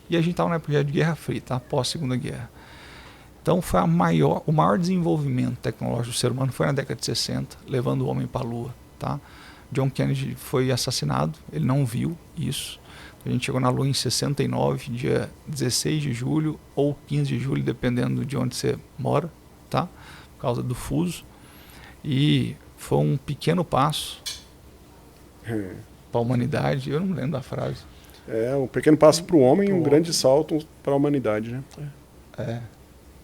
E a gente estava na época de Guerra Fria, tá? Após a Segunda Guerra. Então foi o maior desenvolvimento tecnológico do ser humano foi na década de 60, levando o homem para a Lua, tá? John Kennedy foi assassinado, ele não viu isso. A gente chegou na Lua em 69, dia 16 de julho ou 15 de julho, dependendo de onde você mora, tá? Por causa do fuso. E foi um pequeno passo para a humanidade. Eu não lembro da frase. Um pequeno passo para o homem e um grande salto para a humanidade, né?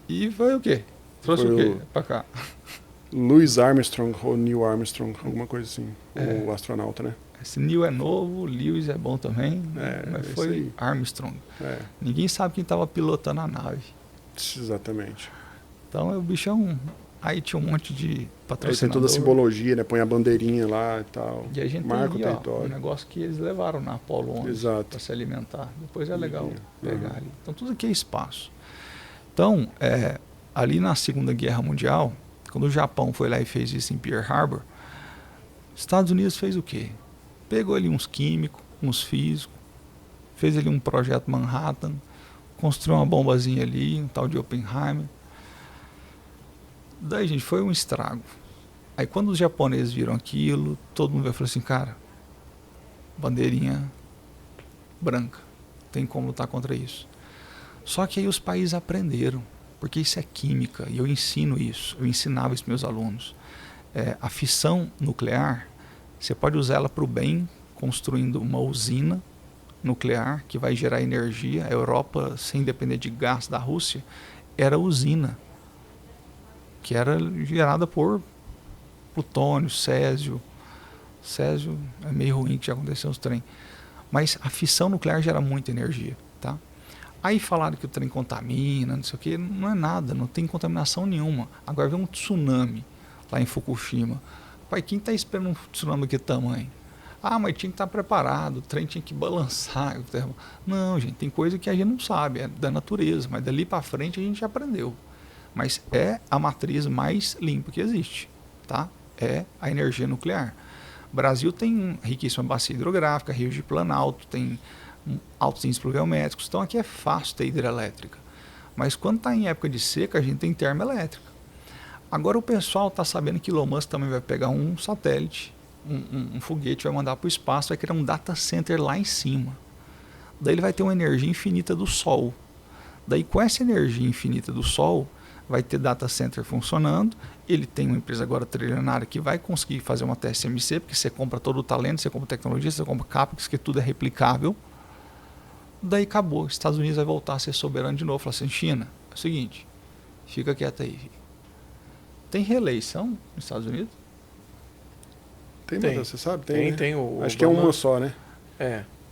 E foi o quê? Trouxe o quê para cá? Louis Armstrong ou Neil Armstrong, alguma coisa assim, o astronauta, né? Esse Neil é novo, Lewis é bom também, mas foi Armstrong. Ninguém sabe quem estava pilotando a nave. Exatamente. Então o bichão, aí tinha um monte de patrocinador. Aí tem toda a simbologia, né? Põe a bandeirinha lá e tal. E a gente marca tem o território. Um negócio que eles levaram na Apollo 11 para se alimentar. Depois é legal pegar ali. Então tudo aqui é espaço. Então, ali na Segunda Guerra Mundial, quando o Japão foi lá e fez isso em Pearl Harbor, Estados Unidos fez o quê? Pegou ali uns químicos, uns físicos, fez ali um projeto Manhattan, construiu uma bombazinha ali, um tal de Oppenheimer. Daí, gente, foi um estrago. Aí quando os japoneses viram aquilo, todo mundo falou assim, cara, bandeirinha branca, tem como lutar contra isso. Só que aí os países aprenderam, porque isso é química, e eu ensino isso, eu ensinava isso para meus alunos. A fissão nuclear, você pode usar ela para o bem, construindo uma usina nuclear que vai gerar energia. A Europa, sem depender de gás da Rússia, era usina, que era gerada por plutônio, césio. Césio é meio ruim, que já aconteceu nos trem. Mas a fissão nuclear gera muita energia, tá? Aí falaram que o trem contamina, não sei o que, não é nada, não tem contaminação nenhuma. Agora vem um tsunami lá em Fukushima. Pai, quem está esperando um tsunami daquele tamanho? Ah, mas tinha que estar preparado, o trem tinha que balançar. Não, gente, tem coisa que a gente não sabe, é da natureza, mas dali para frente a gente aprendeu. Mas é a matriz mais limpa que existe, tá? É a energia nuclear. O Brasil tem riquíssima bacia hidrográfica, rios de planalto, tem altos índices pluviométricos, então aqui é fácil ter hidrelétrica. Mas quando está em época de seca, a gente tem termoelétrica. Agora o pessoal está sabendo que Elon Musk também vai pegar um satélite, um foguete, vai mandar para o espaço, vai criar um data center lá em cima. Daí ele vai ter uma energia infinita do Sol. Daí com essa energia infinita do Sol, vai ter data center funcionando. Ele tem uma empresa agora trilionária que vai conseguir fazer uma TSMC, porque você compra todo o talento, você compra tecnologia, você compra CAPEX, que tudo é replicável. Daí acabou. Os Estados Unidos vai voltar a ser soberano de novo. Falar assim, China, é o seguinte, fica quieto aí. Tem reeleição nos Estados Unidos? Tem, você sabe? Tem, né? tem. Acho Obama, que é uma só, né?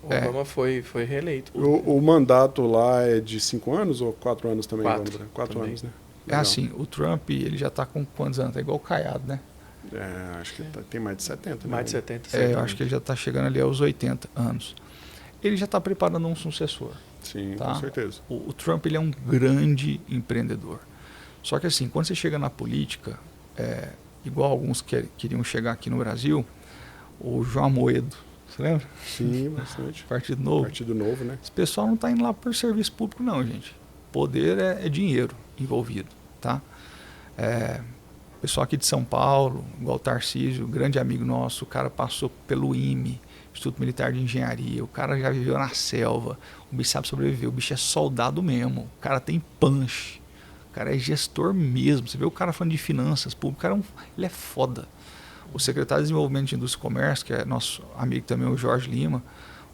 O Obama foi reeleito. O mandato lá é de 5 anos ou 4 anos também? 4 também. anos, né? É assim, o Trump, ele já está com quantos anos? É igual o Caiado, né? Acho que tem mais de 70. Mais de né? 70. Eu acho que ele já está chegando ali aos 80 anos. Ele já está preparando um sucessor. Sim, tá? com certeza. O Trump, ele é um grande empreendedor. Só que assim, quando você chega na política, igual alguns queriam chegar aqui no Brasil, o João Amoedo, você lembra? Sim, bastante. Partido Novo. Partido Novo, né? Esse pessoal não está indo lá por serviço público não, gente. Poder é dinheiro envolvido, tá? Pessoal aqui de São Paulo, igual o Tarcísio, grande amigo nosso, o cara passou pelo IME, Instituto Militar de Engenharia, o cara já viveu na selva, o bicho sabe sobreviver, o bicho é soldado mesmo, o cara tem punch, o cara é gestor mesmo, você vê o cara falando de finanças públicas, ele é foda. O secretário de Desenvolvimento de Indústria e Comércio, que é nosso amigo também, o Jorge Lima,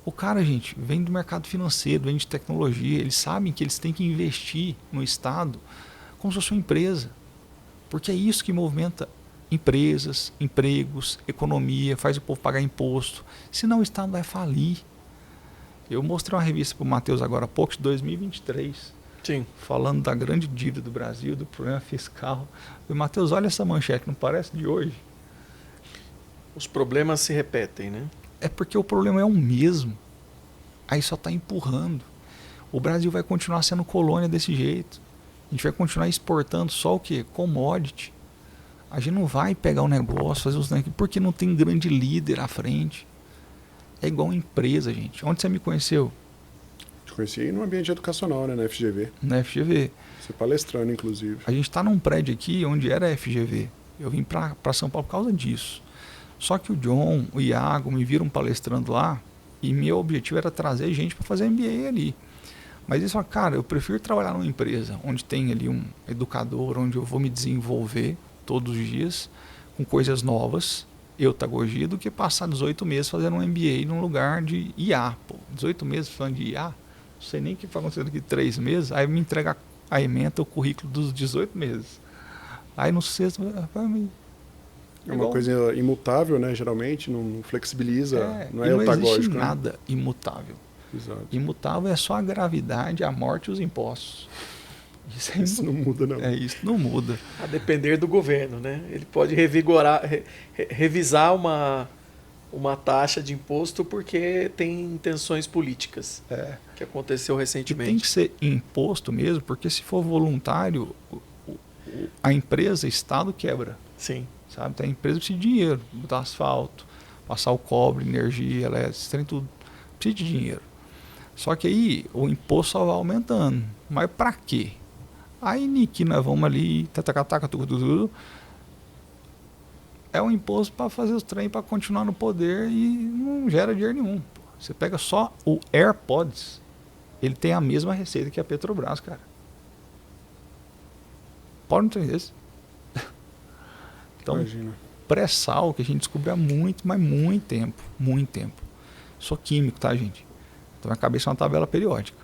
o cara, gente, vem do mercado financeiro, vem de tecnologia, eles sabem que eles têm que investir no Estado como se fosse uma empresa, porque é isso que movimenta empresas, empregos, economia, faz o povo pagar imposto, senão o Estado vai falir. Eu mostrei uma revista para o Matheus agora há pouco, de 2023, Sim. falando da grande dívida do Brasil, do problema fiscal. E Matheus, olha essa manchete, não parece de hoje? Os problemas se repetem, né? É porque o problema é o mesmo. Aí só está empurrando. O Brasil vai continuar sendo colônia desse jeito. A gente vai continuar exportando só o quê? Commodity. A gente não vai pegar o negócio, fazer os negócios, porque não tem grande líder à frente. É igual uma empresa, gente. Onde você me conheceu? Te conheci no ambiente educacional, né? Na FGV. Na FGV. Você palestrando, inclusive. A gente está num prédio aqui onde era a FGV. Eu vim para São Paulo por causa disso. Só que o John, o Iago me viram palestrando lá e meu objetivo era trazer gente para fazer MBA ali. Mas eles falaram, cara, eu prefiro trabalhar numa empresa onde tem ali um educador, onde eu vou me desenvolver todos os dias com coisas novas, eutagogia, do que passar 18 meses fazendo um MBA num lugar de IA. Pô, 18 meses falando de IA, não sei nem o que vai acontecer daqui 3 meses, aí me entrega a ementa o currículo dos 18 meses. Aí no sexto, é uma coisa imutável, né? Geralmente, não flexibiliza, não é eutagógico. Não existe nada imutável. Exato. Imutável é só a gravidade, a morte e os impostos. Isso não muda, não. Isso não muda. A depender do governo, né? Ele pode revigorar, revisar uma taxa de imposto porque tem intenções políticas, que aconteceu recentemente. E tem que ser imposto mesmo, porque se for voluntário, a empresa, Estado quebra. Sim. Sabe? Então, a empresa precisa de dinheiro, botar asfalto, passar o cobre, energia, elétrica, tem tudo. Precisa de dinheiro. Só que aí o imposto só vai aumentando. Mas para quê? Aí Niki, nós vamos ali, tudo. É um imposto para fazer os trem, para continuar no poder e não gera dinheiro nenhum. Você pega só o AirPods, ele tem a mesma receita que a Petrobras, cara. Pode não ter isso. Então, pré-sal, que a gente descobriu há muito, mas muito tempo. Sou químico, tá, gente? Então, minha cabeça é uma tabela periódica.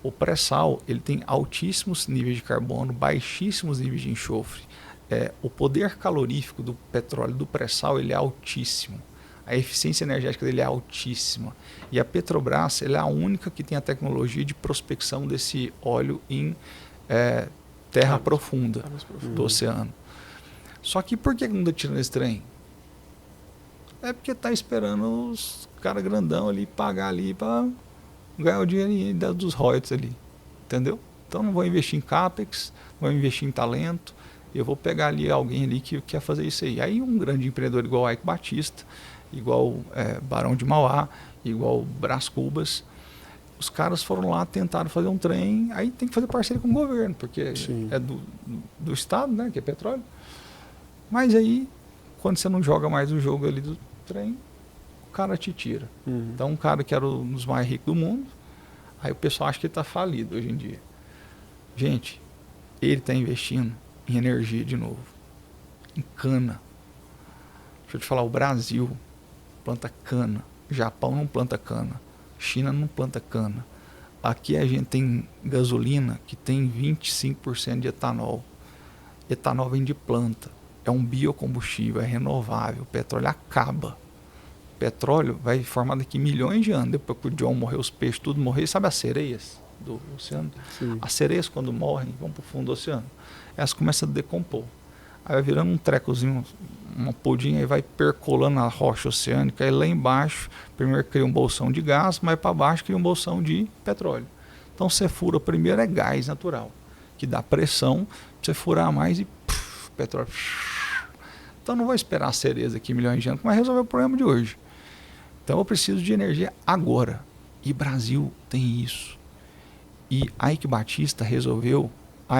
O pré-sal, ele tem altíssimos níveis de carbono, baixíssimos níveis de enxofre. O poder calorífico do petróleo do pré-sal, ele é altíssimo. A eficiência energética dele é altíssima. E a Petrobras, ela é a única que tem a tecnologia de prospecção desse óleo em terra profunda do oceano. Só que por que não está tirando esse trem? É porque tá esperando os caras grandão ali pagar ali para ganhar o dinheiro dos royalties ali. Entendeu? Então não vou investir em CAPEX, vou investir em talento, eu vou pegar ali alguém ali que quer fazer isso aí. Aí um grande empreendedor igual Ike Batista, igual Barão de Mauá, igual Brás Cubas, os caras foram lá, tentaram fazer um trem, aí tem que fazer parceria com o governo, porque Sim. é do Estado, né, que é petróleo. Mas aí, quando você não joga mais o jogo ali do trem, o cara te tira. Então um cara que era um dos mais ricos do mundo, aí o pessoal acha que ele está falido hoje em dia. Gente, ele está investindo em energia de novo, em cana. Deixa eu te falar, o Brasil planta cana, Japão não planta cana, China não planta cana. Aqui a gente tem gasolina que tem 25% de etanol. Etanol vem de planta, é um biocombustível, é renovável, o petróleo acaba. O petróleo vai formar daqui milhões de anos, depois que o John morreu, os peixes tudo morrer, sabe as sereias do oceano? Sim. As sereias quando morrem vão para o fundo do oceano, elas começam a decompor. Aí vai virando um trecozinho, uma podinha, e vai percolando a rocha oceânica, aí lá embaixo, primeiro cria um bolsão de gás, mas para baixo cria um bolsão de petróleo. Então você fura, primeiro é gás natural, que dá pressão, você furar mais e petróleo. Então não vou esperar a cereza aqui milhões de anos, mas resolver o problema de hoje. Então eu preciso de energia agora. E Brasil tem isso. E Ike Batista resolveu.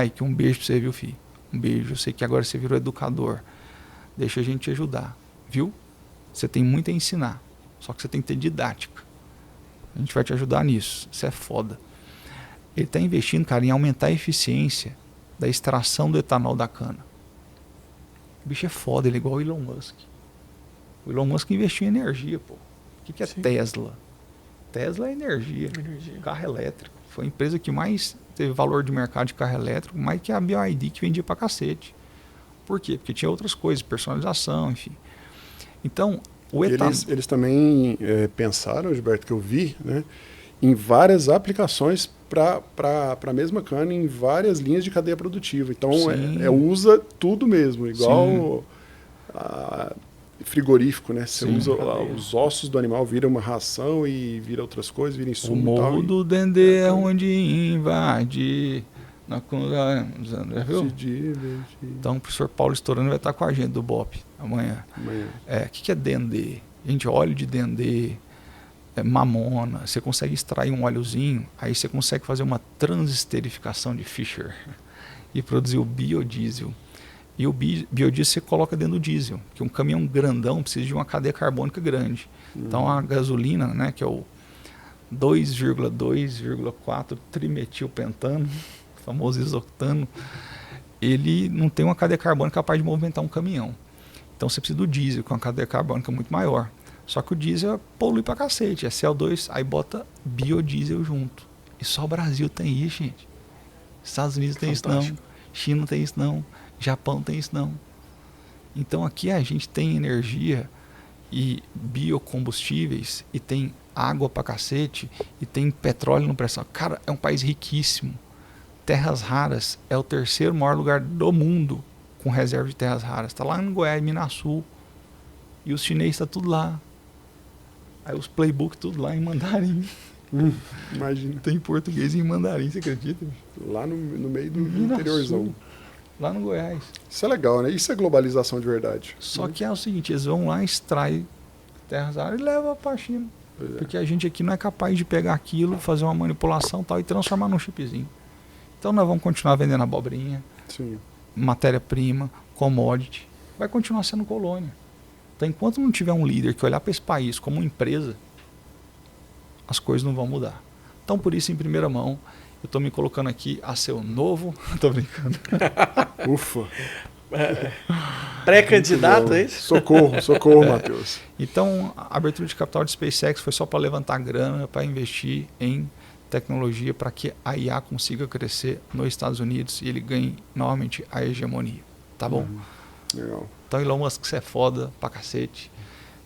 Ike, um beijo pra você, viu, filho? Um beijo. Eu sei que agora você virou educador. Deixa a gente te ajudar, viu? Você tem muito a ensinar. Só que você tem que ter didática. A gente vai te ajudar nisso. Isso é foda. Ele está investindo, cara, em aumentar a eficiência da extração do etanol da cana. O bicho é foda, ele é igual o Elon Musk. O Elon Musk investiu em energia, pô. O que é Sim. Tesla? Tesla é energia. Carro elétrico. Foi a empresa que mais teve valor de mercado de carro elétrico, mais que a BYD, que vendia pra cacete. Por quê? Porque tinha outras coisas, personalização, enfim. Então, o etanol... Eles também pensaram, Gilberto, que eu vi, né, em várias aplicações para a mesma cana, em várias linhas de cadeia produtiva. Então, usa tudo mesmo, igual frigorífico, né? Você usa os ossos do animal, vira uma ração e vira outras coisas, vira insumo. O morro do Dendê é onde invade... Já viu? Então o professor Paulo Estourano vai estar com a gente do BOP amanhã. O que é dendê? Gente, óleo de dendê, mamona, você consegue extrair um óleozinho, aí você consegue fazer uma transesterificação de Fischer e produzir o biodiesel. E o biodiesel você coloca dentro do diesel, porque um caminhão grandão precisa de uma cadeia carbônica grande. Então a gasolina, né, que é o 2,2,4 trimetilpentano, famoso isoctano, ele não tem uma cadeia carbônica capaz de movimentar um caminhão. Então você precisa do diesel, com uma cadeia carbônica muito maior. Só que o diesel polui pra cacete, é CO2, aí bota biodiesel junto. E só o Brasil tem isso, gente. Estados Unidos tem isso não, China não tem isso não, Japão tem isso não. Então aqui a gente tem energia e biocombustíveis, e tem água pra cacete, e tem petróleo no pré-sal. Cara, é um país riquíssimo. Terras raras, é o terceiro maior lugar do mundo com reserva de terras raras. Está lá em Goiás, Minas Sul. E os chineses estão tudo lá. Aí os playbook tudo lá em mandarim. Imagina. Tem português em mandarim, você acredita? Lá no meio do Minas interiorzão. Sul, lá no Goiás. Isso é legal, né? Isso é globalização de verdade. Só que é o seguinte, eles vão lá, extraem terras raras e levam para a China. Porque a gente aqui não é capaz de pegar aquilo, fazer uma manipulação tal, e transformar num chipzinho. Então nós vamos continuar vendendo abobrinha, matéria-prima, commodity. Vai continuar sendo colônia. Então enquanto não tiver um líder que olhar para esse país como uma empresa, as coisas não vão mudar. Então por isso, em primeira mão, eu estou me colocando aqui a ser o novo... Estou brincando. Ufa! Pré-candidato, é isso? Socorro, Matheus. Então a abertura de capital de SpaceX foi só para levantar grana, para investir em tecnologia para que a IA consiga crescer nos Estados Unidos e ele ganhe novamente a hegemonia, tá bom? Legal. Então Elon Musk, você é foda pra cacete.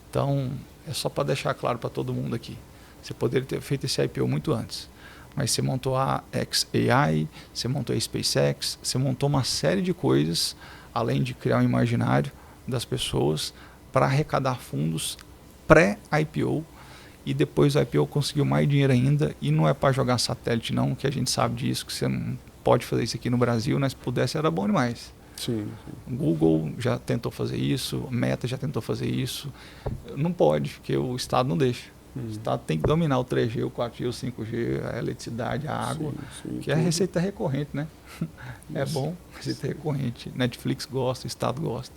Então é só para deixar claro para todo mundo aqui. Você poderia ter feito esse IPO muito antes, mas você montou a xAI, você montou a SpaceX, você montou uma série de coisas, além de criar um imaginário das pessoas para arrecadar fundos pré-IPO, e depois o IPO conseguiu mais dinheiro ainda, e não é para jogar satélite não, que a gente sabe disso, que você não pode fazer isso aqui no Brasil, mas se pudesse era bom demais. Sim. Google já tentou fazer isso, Meta já tentou fazer isso, não pode, porque o Estado não deixa. O Estado tem que dominar o 3G, o 4G, o 5G, a eletricidade, a água, que é a receita recorrente, né? É bom, receita recorrente. Netflix gosta, o Estado gosta.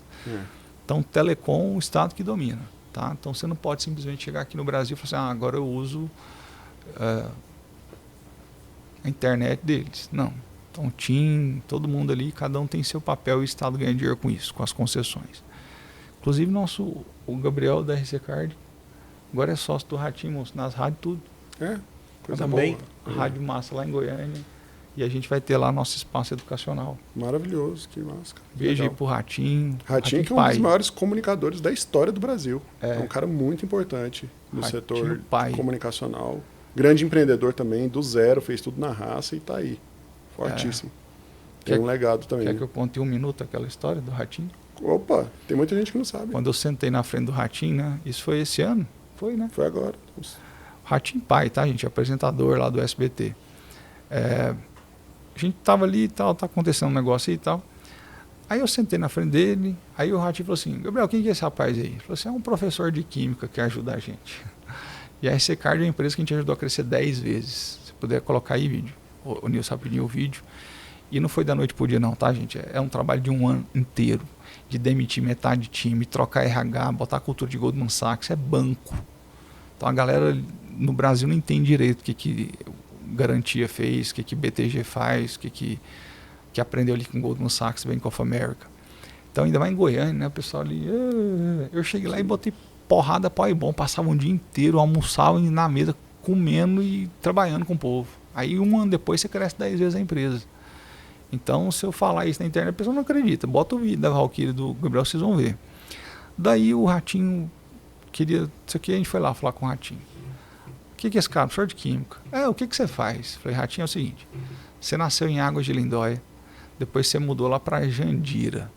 Então, telecom, o Estado que domina. Tá? Então, você não pode simplesmente chegar aqui no Brasil e falar assim, agora eu uso a internet deles. Não. Então, TIM, todo mundo ali, cada um tem seu papel e o Estado ganha dinheiro com isso, com as concessões. Inclusive, o Gabriel da RC Card, agora é sócio do Ratinho, moço, nas rádios, tudo. Coisa também. boa. Rádio Massa lá em Goiânia. E a gente vai ter lá nosso espaço educacional. Maravilhoso, que massa. Beijo aí pro Ratinho. Ratinho que é um dos maiores comunicadores da história do Brasil. É um cara muito importante no Ratinho setor pai. comunicacional. Grande empreendedor também, do zero, fez tudo na raça e tá aí. Fortíssimo. Tem um legado também. Quer que eu conte em 1 minuto aquela história do Ratinho? Opa, tem muita gente que não sabe. Quando eu sentei na frente do Ratinho, né? Isso foi esse ano? Foi, né? Foi agora. Ratinho pai, tá, gente? Apresentador lá do SBT. A gente tava ali e tal, tá acontecendo um negócio aí e tal. Aí eu sentei na frente dele, aí o Ratinho falou assim, Gabriel, quem que é esse rapaz aí? Ele falou assim, é um professor de química que ajuda a gente. E a RC Card é uma empresa que a gente ajudou a crescer 10 vezes. Se puder colocar aí vídeo, o Nilson rapidinho o vídeo. E não foi da noite pro dia não, tá, gente? É um trabalho de um ano inteiro, de demitir metade de time, trocar RH, botar a cultura de Goldman Sachs, é banco. Então a galera no Brasil não entende direito o que Garantia fez, o que BTG faz, o que aprendeu ali com Goldman Sachs, Bank of America. Então ainda mais em Goiânia, né, o pessoal ali, eu cheguei lá e botei porrada pau e bom, passava um dia inteiro, almoçava na mesa, comendo e trabalhando com o povo. Aí um ano depois você cresce 10 vezes a empresa. Então se eu falar isso na internet, a pessoa não acredita. Bota o vídeo da Valkyrie do Gabriel, vocês vão ver. Daí o Ratinho queria, isso aqui a gente foi lá falar com o Ratinho. O que é esse cara? Professor de química. O que você faz? Falei, Ratinho, é o seguinte, você nasceu em Águas de Lindóia, depois você mudou lá para Jandira.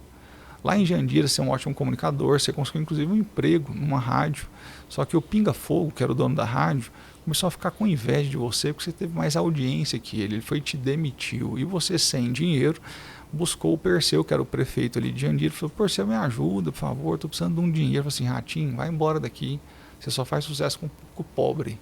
Lá em Jandira você é um ótimo comunicador, você conseguiu inclusive um emprego numa rádio, só que o Pinga Fogo, que era o dono da rádio, começou a ficar com inveja de você porque você teve mais audiência que ele foi e te demitiu. E você, sem dinheiro, buscou o Perseu, que era o prefeito ali de Jandira, falou, Perseu, me ajuda, por favor, estou precisando de um dinheiro. Eu falei assim, Ratinho, vai embora daqui, você só faz sucesso com o pobre.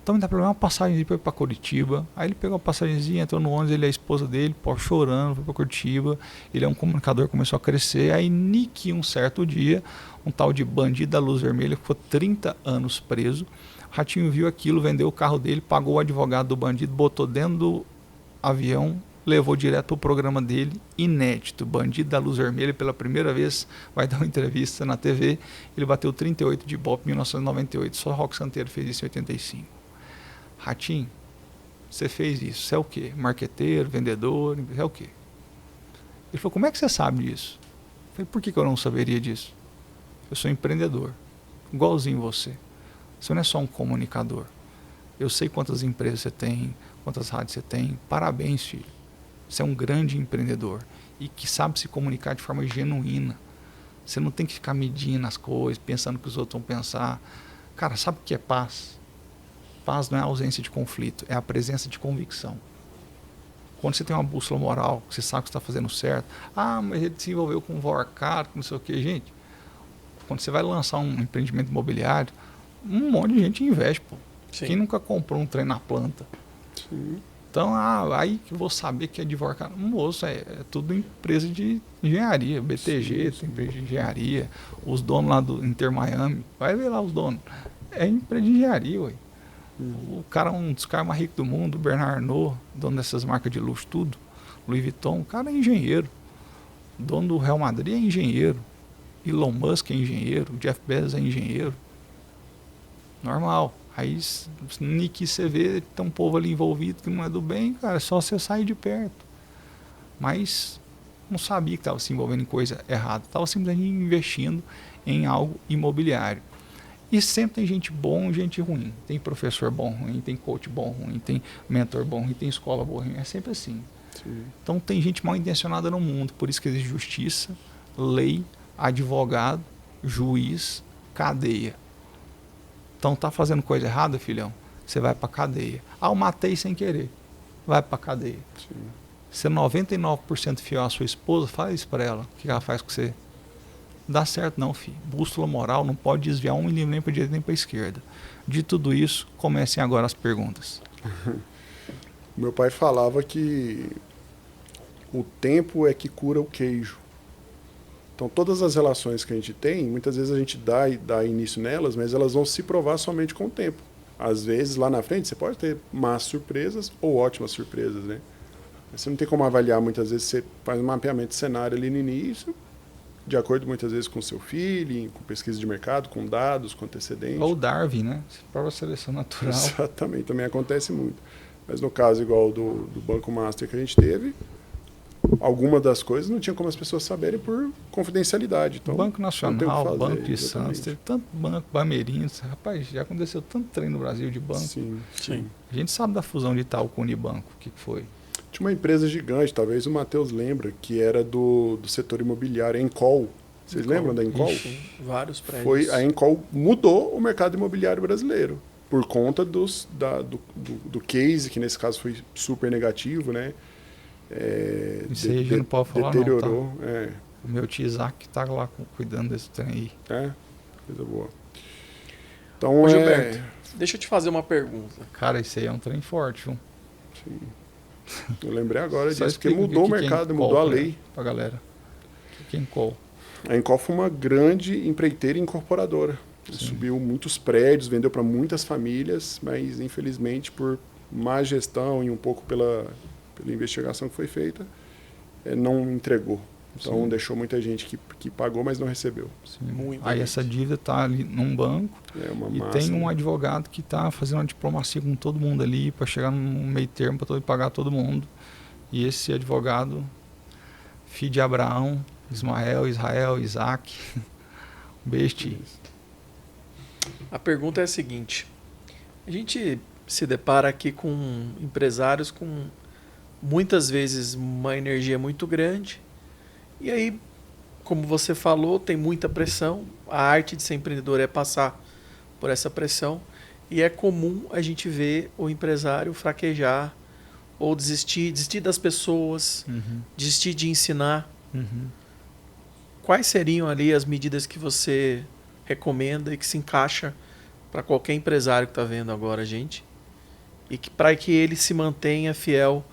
Então me dá problema uma passagem para ir para Curitiba. Aí ele pegou a passagemzinha, entrou no ônibus, ele e a esposa dele, chorando, foi para Curitiba. Ele é um comunicador, começou a crescer. Aí Nick, um certo dia, um tal de bandido da luz vermelha, que ficou 30 anos preso. O Ratinho viu aquilo, vendeu o carro dele, pagou o advogado do bandido, botou dentro do avião, levou direto para o programa dele, inédito. Bandido da luz vermelha, pela primeira vez, vai dar uma entrevista na TV. Ele bateu 38 de Ibope em 1998. Só Roque Santeiro fez isso em 85. Ratinho, você fez isso, você é o quê? Marqueteiro, vendedor, é o quê? Ele falou, como é que você sabe disso? Eu falei, por que eu não saberia disso? Eu sou empreendedor, igualzinho você. Você não é só um comunicador. Eu sei quantas empresas você tem, quantas rádios você tem. Parabéns, filho. Você é um grande empreendedor e que sabe se comunicar de forma genuína. Você não tem que ficar medindo as coisas, pensando que os outros vão pensar. Cara, sabe o que é paz? Paz não é a ausência de conflito, é a presença de convicção. Quando você tem uma bússola moral, você sabe que você está fazendo certo. Mas ele se envolveu com um Vorcar, não sei o que, gente. Quando você vai lançar um empreendimento imobiliário, um monte de gente investe, pô. Sim. Quem nunca comprou um trem na planta? Sim. Então, aí que eu vou saber que é de Vorcar. Moço, é tudo empresa de engenharia, BTG, tem empresa de engenharia, os donos lá do Inter Miami, vai ver lá os donos. É empresa de engenharia, ué. O cara é um dos caras mais ricos do mundo, o Bernard Arnault, dono dessas marcas de luxo, tudo. Louis Vuitton, o cara é engenheiro. O dono do Real Madrid é engenheiro. Elon Musk é engenheiro. Jeff Bezos é engenheiro. Normal. Aí, Nick, você vê, tem um povo ali envolvido que não é do bem, cara, é só você sair de perto. Mas não sabia que estava se envolvendo em coisa errada. Estava simplesmente investindo em algo imobiliário. E sempre tem gente bom e gente ruim. Tem professor bom, ruim, tem coach bom, ruim, tem mentor bom, ruim, tem escola boa, ruim. É sempre assim. Sim. Então tem gente mal intencionada no mundo. Por isso que existe justiça, lei, advogado, juiz, cadeia. Então tá fazendo coisa errada, filhão, você vai pra cadeia. Ah, eu matei sem querer. Vai pra cadeia. Sim. Você é 99% fiel à sua esposa, fala isso pra ela. O que ela faz com você? Não dá certo não, filho. Bússola moral não pode desviar 1 milímetro nem pra direita nem pra esquerda. De tudo isso, comecem agora as perguntas. Meu pai falava que o tempo é que cura o queijo. Então, todas as relações que a gente tem, muitas vezes a gente dá início nelas, mas elas vão se provar somente com o tempo. Às vezes, lá na frente, você pode ter más surpresas ou ótimas surpresas, né? Você não tem como avaliar, muitas vezes, você faz um mapeamento de cenário ali no início, de acordo, muitas vezes, com o seu feeling, com pesquisa de mercado, com dados, com antecedentes. Ou Darwin, né? Prova seleção natural. Exatamente, também acontece muito. Mas no caso igual do Banco Master que a gente teve, alguma das coisas não tinha como as pessoas saberem por confidencialidade. Então, Banco Nacional, fazer, Banco de exatamente. Santos, teve tanto banco, Bameirinhos. Rapaz, já aconteceu tanto trem no Brasil de banco. Sim, sim. A gente sabe da fusão de Itaú com o Unibanco, o que foi? Tinha uma empresa gigante, talvez o Matheus lembra, que era do setor imobiliário, a Encol. Vocês lembram da Encol? Ixi, vários prédios. A Encol mudou o mercado imobiliário brasileiro por conta do case, que nesse caso foi super negativo, né? Isso aí a gente não pode falar deteriorou, não, tá? O meu tio Isaac está lá cuidando desse trem aí. Coisa boa. Então, Ô, Gilberto, deixa eu te fazer uma pergunta. Cara, isso aí é um trem forte, viu? Sim. Eu lembrei agora Só disso, porque explica mudou o que é mercado, Encol mudou a lei. Pra galera. Que é Encol? A Encol foi uma grande empreiteira incorporadora. Sim. Subiu muitos prédios, vendeu para muitas famílias, mas infelizmente por má gestão e um pouco pela investigação que foi feita, não entregou. Então Sim. deixou muita gente que pagou, mas não recebeu. Sim. Aí essa dívida está ali num banco Uma e massa, tem um né? advogado que está fazendo uma diplomacia com todo mundo ali para chegar num meio termo para pagar todo mundo. E esse advogado, filho de Abraão, Ismael, Israel, Isaac, um beijo, tio. A pergunta é a seguinte: a gente se depara aqui com empresários com muitas vezes uma energia muito grande, e aí, como você falou, tem muita pressão. A arte de ser empreendedor é passar por essa pressão, e é comum a gente ver o empresário fraquejar ou desistir das pessoas, desistir de ensinar. Quais seriam ali as medidas que você recomenda e que se encaixa para qualquer empresário que está vendo agora a gente, e que para que ele se mantenha fiel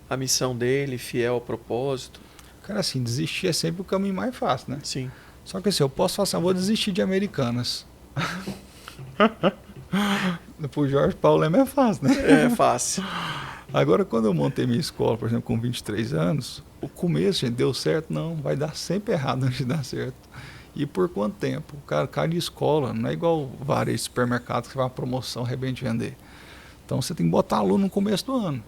à missão dele, fiel ao propósito? Cara, assim, desistir é sempre o caminho mais fácil, né? Sim. Só que assim, eu posso falar assim, eu vou desistir de Americanas. Pro Jorge Paulo é mais fácil, né? É fácil. Agora, quando eu montei minha escola, por exemplo, com 23 anos, o começo, gente, deu certo? Não, vai dar sempre errado antes de dar certo. E por quanto tempo? Cara de escola, não é igual vários supermercados que vai uma promoção, arrebente vender. Então você tem que botar aluno no começo do ano.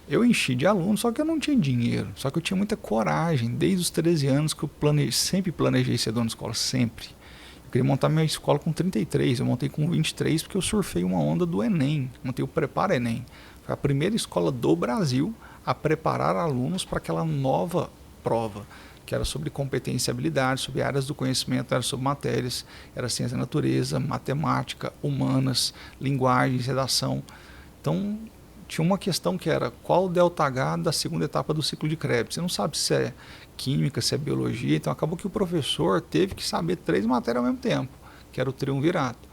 Eu enchi de aluno, só que eu não tinha dinheiro. Só que eu tinha muita coragem. Desde os 13 anos que eu sempre planejei ser dono de escola, sempre. Eu queria montar minha escola com 33, eu montei com 23 porque eu surfei uma onda do Enem. Montei o Prepara Enem. Foi a primeira escola do Brasil a preparar alunos para aquela nova prova, que era sobre competência e habilidade, sobre áreas do conhecimento, era sobre matérias, era ciência da natureza, matemática, humanas, linguagens, redação. Então, tinha uma questão que era qual o delta H da segunda etapa do ciclo de Krebs. Você não sabe se é química, se é biologia, então acabou que o professor teve que saber 3 matérias ao mesmo tempo, que era o triunvirato.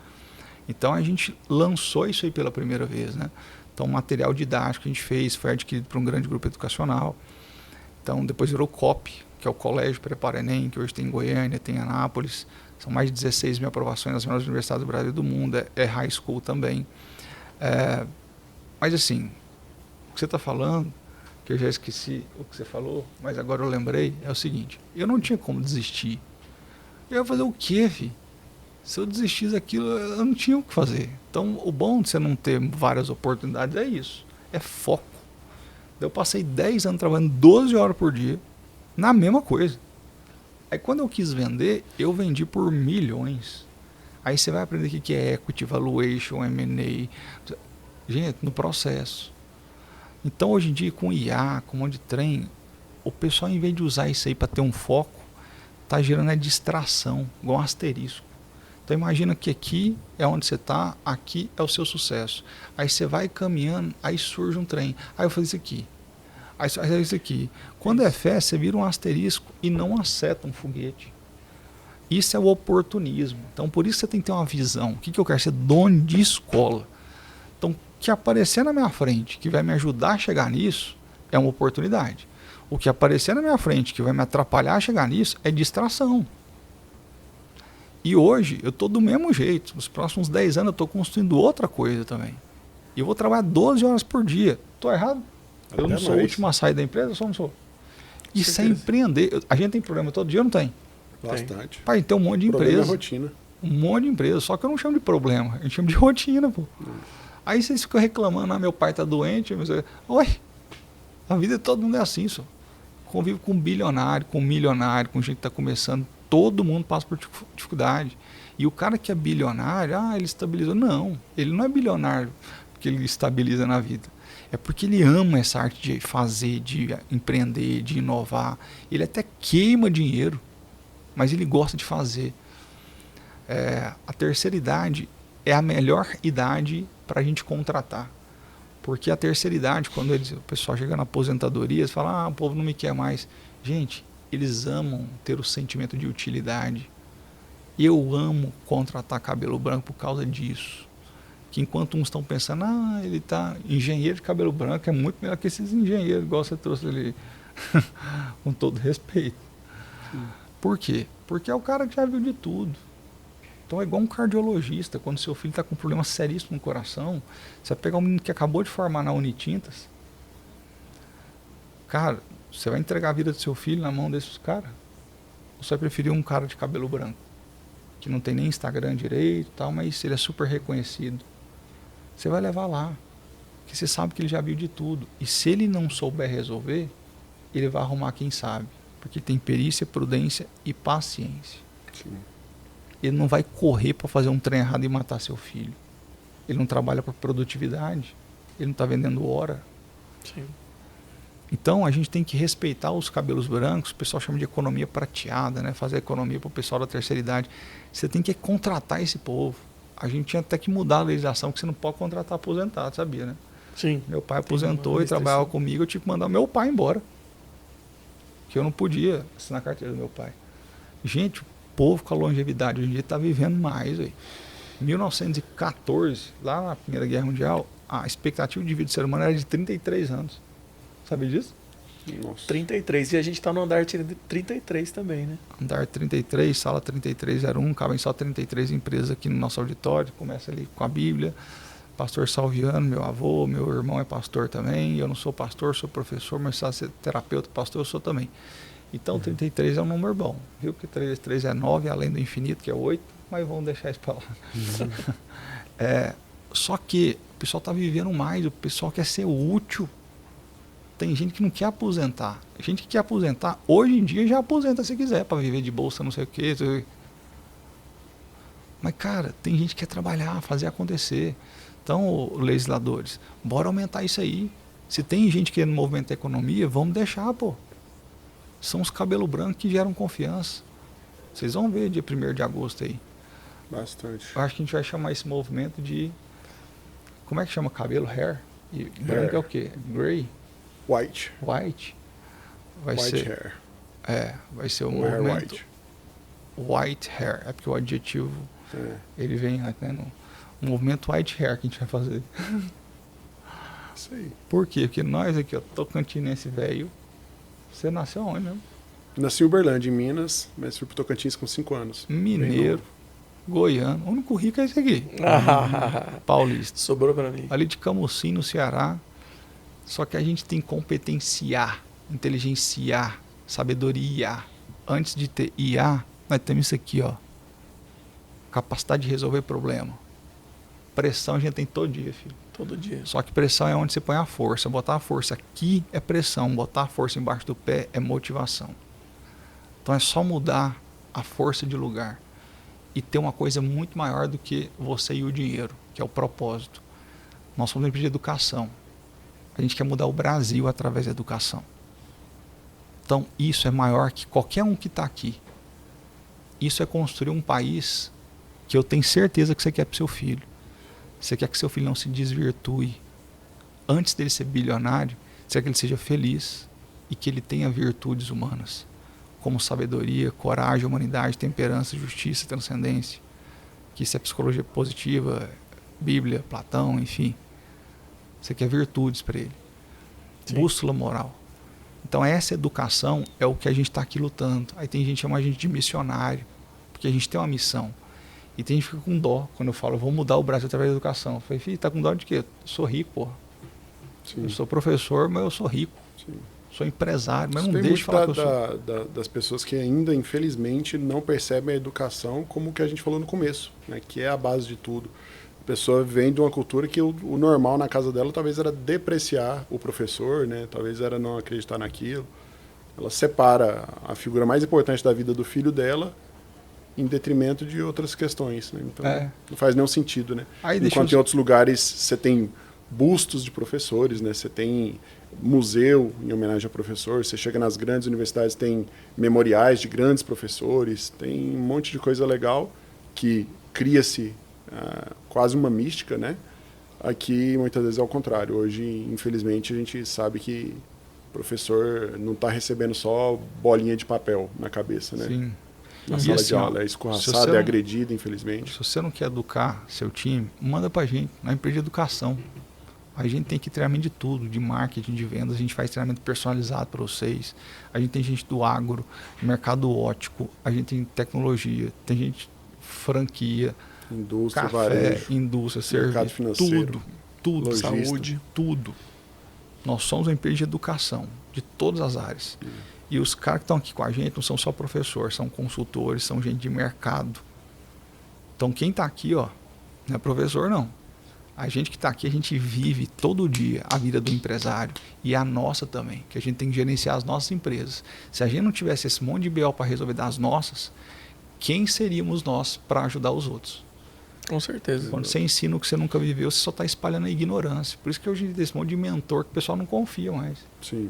Então a gente lançou isso aí pela primeira vez, né? Então o material didático que a gente fez foi adquirido por um grande grupo educacional. Então depois virou COP, que é o Colégio Prepara Enem, que hoje tem em Goiânia, tem em Anápolis. São mais de 16 mil aprovações nas melhores universidades do Brasil e do mundo, é high school também. Mas assim, o que você está falando, que eu já esqueci o que você falou, mas agora eu lembrei, é o seguinte: eu não tinha como desistir. Eu ia fazer o quê, filho? Se eu desistisse daquilo, eu não tinha o que fazer. Então, o bom de você não ter várias oportunidades é isso, é foco. Eu passei 10 anos trabalhando 12 horas por dia na mesma coisa. Aí quando eu quis vender, eu vendi por milhões. Aí você vai aprender o que é equity, valuation, M&A. Gente, no processo. Então hoje em dia com IA, com um monte de trem, o pessoal em vez de usar isso aí para ter um foco, tá gerando a distração, igual um asterisco. Então imagina que aqui é onde você está, aqui é o seu sucesso. Aí você vai caminhando, aí surge um trem. Aí eu faço isso aqui. Aí faz isso aqui. Quando é fé, você vira um asterisco e não acerta um foguete. Isso é o oportunismo. Então por isso você tem que ter uma visão. O que eu quero? Ser dono de escola. Então, o que aparecer na minha frente, que vai me ajudar a chegar nisso, é uma oportunidade. O que aparecer na minha frente, que vai me atrapalhar a chegar nisso, é distração. E hoje, eu estou do mesmo jeito. Nos próximos 10 anos, eu estou construindo outra coisa também. E eu vvou trabalhar 12 horas por dia. Estou errado? Até Eu não sou o último a sair da empresa, eu só não sou. Isso é empreender. A gente tem problema todo dia, não tem? Bastante. Pai, tem um monte de Problema empresa. é rotina. Um monte de empresa. Só que eu não chamo de problema. A gente chama de rotina, pô. Aí vocês ficam reclamando, meu pai tá doente. Oi, a vida de todo mundo é assim, só. Convive com bilionário, com milionário, com gente que está começando. Todo mundo passa por dificuldade. E o cara que é bilionário, ele estabilizou. Não, ele não é bilionário porque ele estabiliza na vida. É porque ele ama essa arte de fazer, de empreender, de inovar. Ele até queima dinheiro, mas ele gosta de fazer. A terceira idade é a melhor idade para a gente contratar. Porque a terceira idade, quando o pessoal chega na aposentadoria, eles falam, o povo não me quer mais. Gente, eles amam ter o sentimento de utilidade. Eu amo contratar cabelo branco por causa disso. Que enquanto uns estão pensando, ele tá engenheiro de cabelo branco, é muito melhor que esses engenheiros, igual você trouxe ali, com todo respeito. Por quê? Porque é o cara que já viu de tudo. Então é igual um cardiologista, quando seu filho está com um problema seríssimo no coração, você vai pegar um menino que acabou de formar na Unitintas, cara, você vai entregar a vida do seu filho na mão desses caras? Ou você vai preferir um cara de cabelo branco, que não tem nem Instagram direito, tal, mas ele é super reconhecido? Você vai levar lá, porque você sabe que ele já viu de tudo. E se ele não souber resolver, ele vai arrumar quem sabe, porque tem perícia, prudência e paciência. Sim. Ele não vai correr para fazer um trem errado e matar seu filho. Ele não trabalha por produtividade. Ele não está vendendo hora. Sim. Então a gente tem que respeitar os cabelos brancos. O pessoal chama de economia prateada, né? Fazer economia para o pessoal da terceira idade. Você tem que contratar esse povo. A gente tinha até que mudar a legislação, que você não pode contratar aposentado, sabia, né? Sim. Meu pai aposentou e trabalhava comigo. Eu tive que mandar meu pai embora. Que eu não podia assinar a carteira do meu pai. Gente, povo com a longevidade hoje em dia está vivendo mais. Em 1914, lá na Primeira Guerra Mundial, a expectativa de vida do ser humano era de 33 anos. Sabe disso? Nossa. 33. E a gente está no andar 33 também, né? Andar 33, sala 3301, cabem só 33 empresas aqui no nosso auditório. Começa ali com a Bíblia. Pastor Salviano, meu avô, meu irmão é pastor também. Eu não sou pastor, sou professor, mas se ser terapeuta, pastor, eu sou também. Então 33 é um número bom, viu? Que 3 × 3 é 9, além do infinito, que é 8, mas vamos deixar isso para lá. Só que o pessoal está vivendo mais, o pessoal quer ser útil. Tem gente que não quer aposentar. Gente que quer aposentar, hoje em dia já aposenta se quiser, para viver de bolsa, não sei o quê. Mas, cara, tem gente que quer trabalhar, fazer acontecer. Então, legisladores, bora aumentar isso aí. Se tem gente querendo movimentar a economia, vamos deixar, pô. São os cabelos brancos que geram confiança. Vocês vão ver dia 1º de agosto aí. Bastante. Eu acho que a gente vai chamar esse movimento de... Como é que chama cabelo? Hair? E branco é o quê? Grey? White. White? Vai White ser, hair. Vai ser o Hair movimento... white. White hair. É porque o adjetivo, ele vem até no movimento white hair que a gente vai fazer. Isso aí. Por quê? Porque nós aqui, ó, tocantinense velho, você nasceu onde mesmo? Nasci em Uberlândia, em Minas, mas fui pro Tocantins com 5 anos. Mineiro, goiano. O único rico é esse aqui. Paulista. Sobrou para mim. Ali de Camusim, no Ceará. Só que a gente tem que competenciar, inteligenciar, sabedoria. Antes de ter IA, nós temos isso aqui, ó. Capacidade de resolver problema. Pressão a gente tem todo dia, filho. Todo dia. Só que pressão é onde você põe a força. Botar a força aqui é pressão. Botar a força embaixo do pé é motivação. Então é só mudar a força de lugar. E ter uma coisa muito maior do que você e o dinheiro, que é o propósito. Nós somos uma empresa de educação. A gente quer mudar o Brasil através da educação. Então isso é maior que qualquer um que está aqui. Isso é construir um país que eu tenho certeza que você quer para o seu filho. Você quer que seu filho não se desvirtue. Antes dele ser bilionário, você quer que ele seja feliz e que ele tenha virtudes humanas, como sabedoria, coragem, humanidade, temperança, justiça, transcendência. Que isso é psicologia positiva, Bíblia, Platão, enfim. Você quer virtudes para ele. Sim. Bússola moral. Então essa educação é o que a gente está aqui lutando. Aí tem gente que chama a gente de missionário, porque a gente tem uma missão. E tem gente que fica com dó quando eu falo, vou mudar o Brasil através da educação. Eu falei, filho, tá com dó de quê? Eu sou rico, porra. Sim. Eu sou professor, mas eu sou rico. Sim. Sou empresário, mas isso não deixa de falar que eu sou. Das pessoas que ainda, infelizmente, não percebem a educação como o que a gente falou no começo, né? Que é a base de tudo. A pessoa vem de uma cultura que o normal na casa dela talvez era depreciar o professor, né? Talvez era não acreditar naquilo. Ela separa a figura mais importante da vida do filho dela em detrimento de outras questões, né? Então não faz nenhum sentido, né? Enquanto em outros lugares você tem bustos de professores, né? Você tem museu em homenagem a professor, você chega nas grandes universidades, tem memoriais de grandes professores, tem um monte de coisa legal que cria-se quase uma mística, né? Aqui muitas vezes é o contrário. Hoje, infelizmente, a gente sabe que o professor não está recebendo só bolinha de papel na cabeça, né? Sim. Na sala de aula, é escorraçado, é agredido, infelizmente. Se você não quer educar seu time, manda pra gente, na empresa de educação. A gente tem que treinamento de tudo, de marketing, de vendas, a gente faz treinamento personalizado para vocês. A gente tem gente do agro, mercado ótico, a gente tem tecnologia, tem gente franquia, indústria, café, varejo, indústria, serviço, financeiro, tudo, logista, saúde, tudo. Nós somos uma empresa de educação, de todas as áreas. E os caras que estão aqui com a gente não são só professores, são consultores, são gente de mercado. Então quem está aqui, ó, não é professor não. A gente que está aqui, a gente vive todo dia a vida do empresário e a nossa também, que a gente tem que gerenciar as nossas empresas. Se a gente não tivesse esse monte de BO para resolver das nossas, quem seríamos nós para ajudar os outros? Com certeza. Quando você ensina o que você nunca viveu, você só está espalhando a ignorância. Por isso que hoje tem esse monte de mentor que o pessoal não confia mais. Sim.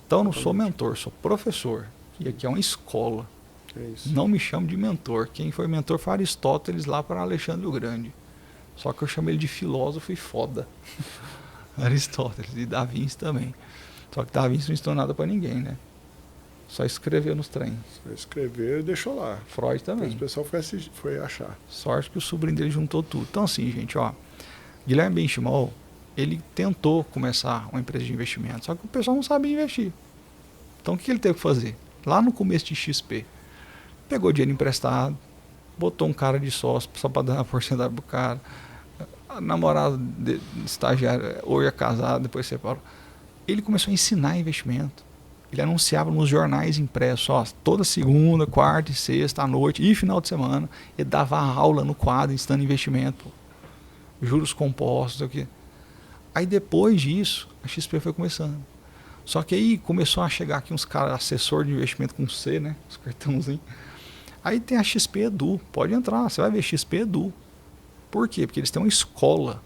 Então eu não sou mentor, sou professor. E aqui é uma escola. É isso. Não me chamo de mentor. Quem foi mentor foi Aristóteles lá para Alexandre o Grande. Só que eu chamo ele de filósofo e foda. Aristóteles e Da Vinci também. Só que Da Vinci não ensinou nada para ninguém, né? Só escreveu nos trens. Só escreveu e deixou lá. Freud também. Depois o pessoal foi achar. Sorte que o sobrinho dele juntou tudo. Então assim, gente, ó. Guilherme Benchimol, ele tentou começar uma empresa de investimento, só que o pessoal não sabia investir. Então o que ele teve que fazer? Lá no começo de XP, pegou dinheiro emprestado, botou um cara de sócio só para dar uma porcentagem pro cara. A namorada de estagiário, ou ia casar, depois separou. Ele começou a ensinar investimento. Ele anunciava nos jornais impressos, ó, toda segunda, quarta e sexta à noite e final de semana. Ele dava aula no quadro ensinando investimento, pô. Juros compostos, o que. Aí depois disso, a XP foi começando. Só que aí começou a chegar aqui uns caras, assessor de investimento com C, né? Os cartãozinhos. Aí tem a XP Edu, pode entrar, você vai ver XP Edu. Por quê? Porque eles têm uma escola.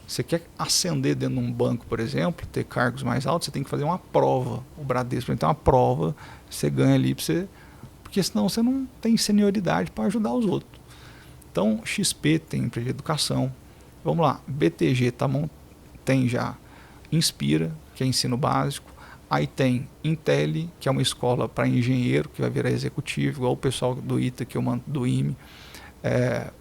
Você quer ascender dentro de um banco, por exemplo, ter cargos mais altos, você tem que fazer uma prova. O Bradesco tem uma prova, você ganha ali para você. Porque senão você não tem senioridade para ajudar os outros. Então, XP tem empresa de educação. Vamos lá, BTG tem já Inspira, que é ensino básico. Aí tem Intel, que é uma escola para engenheiro, que vai virar executivo, igual o pessoal do ITA, que eu mando do IME.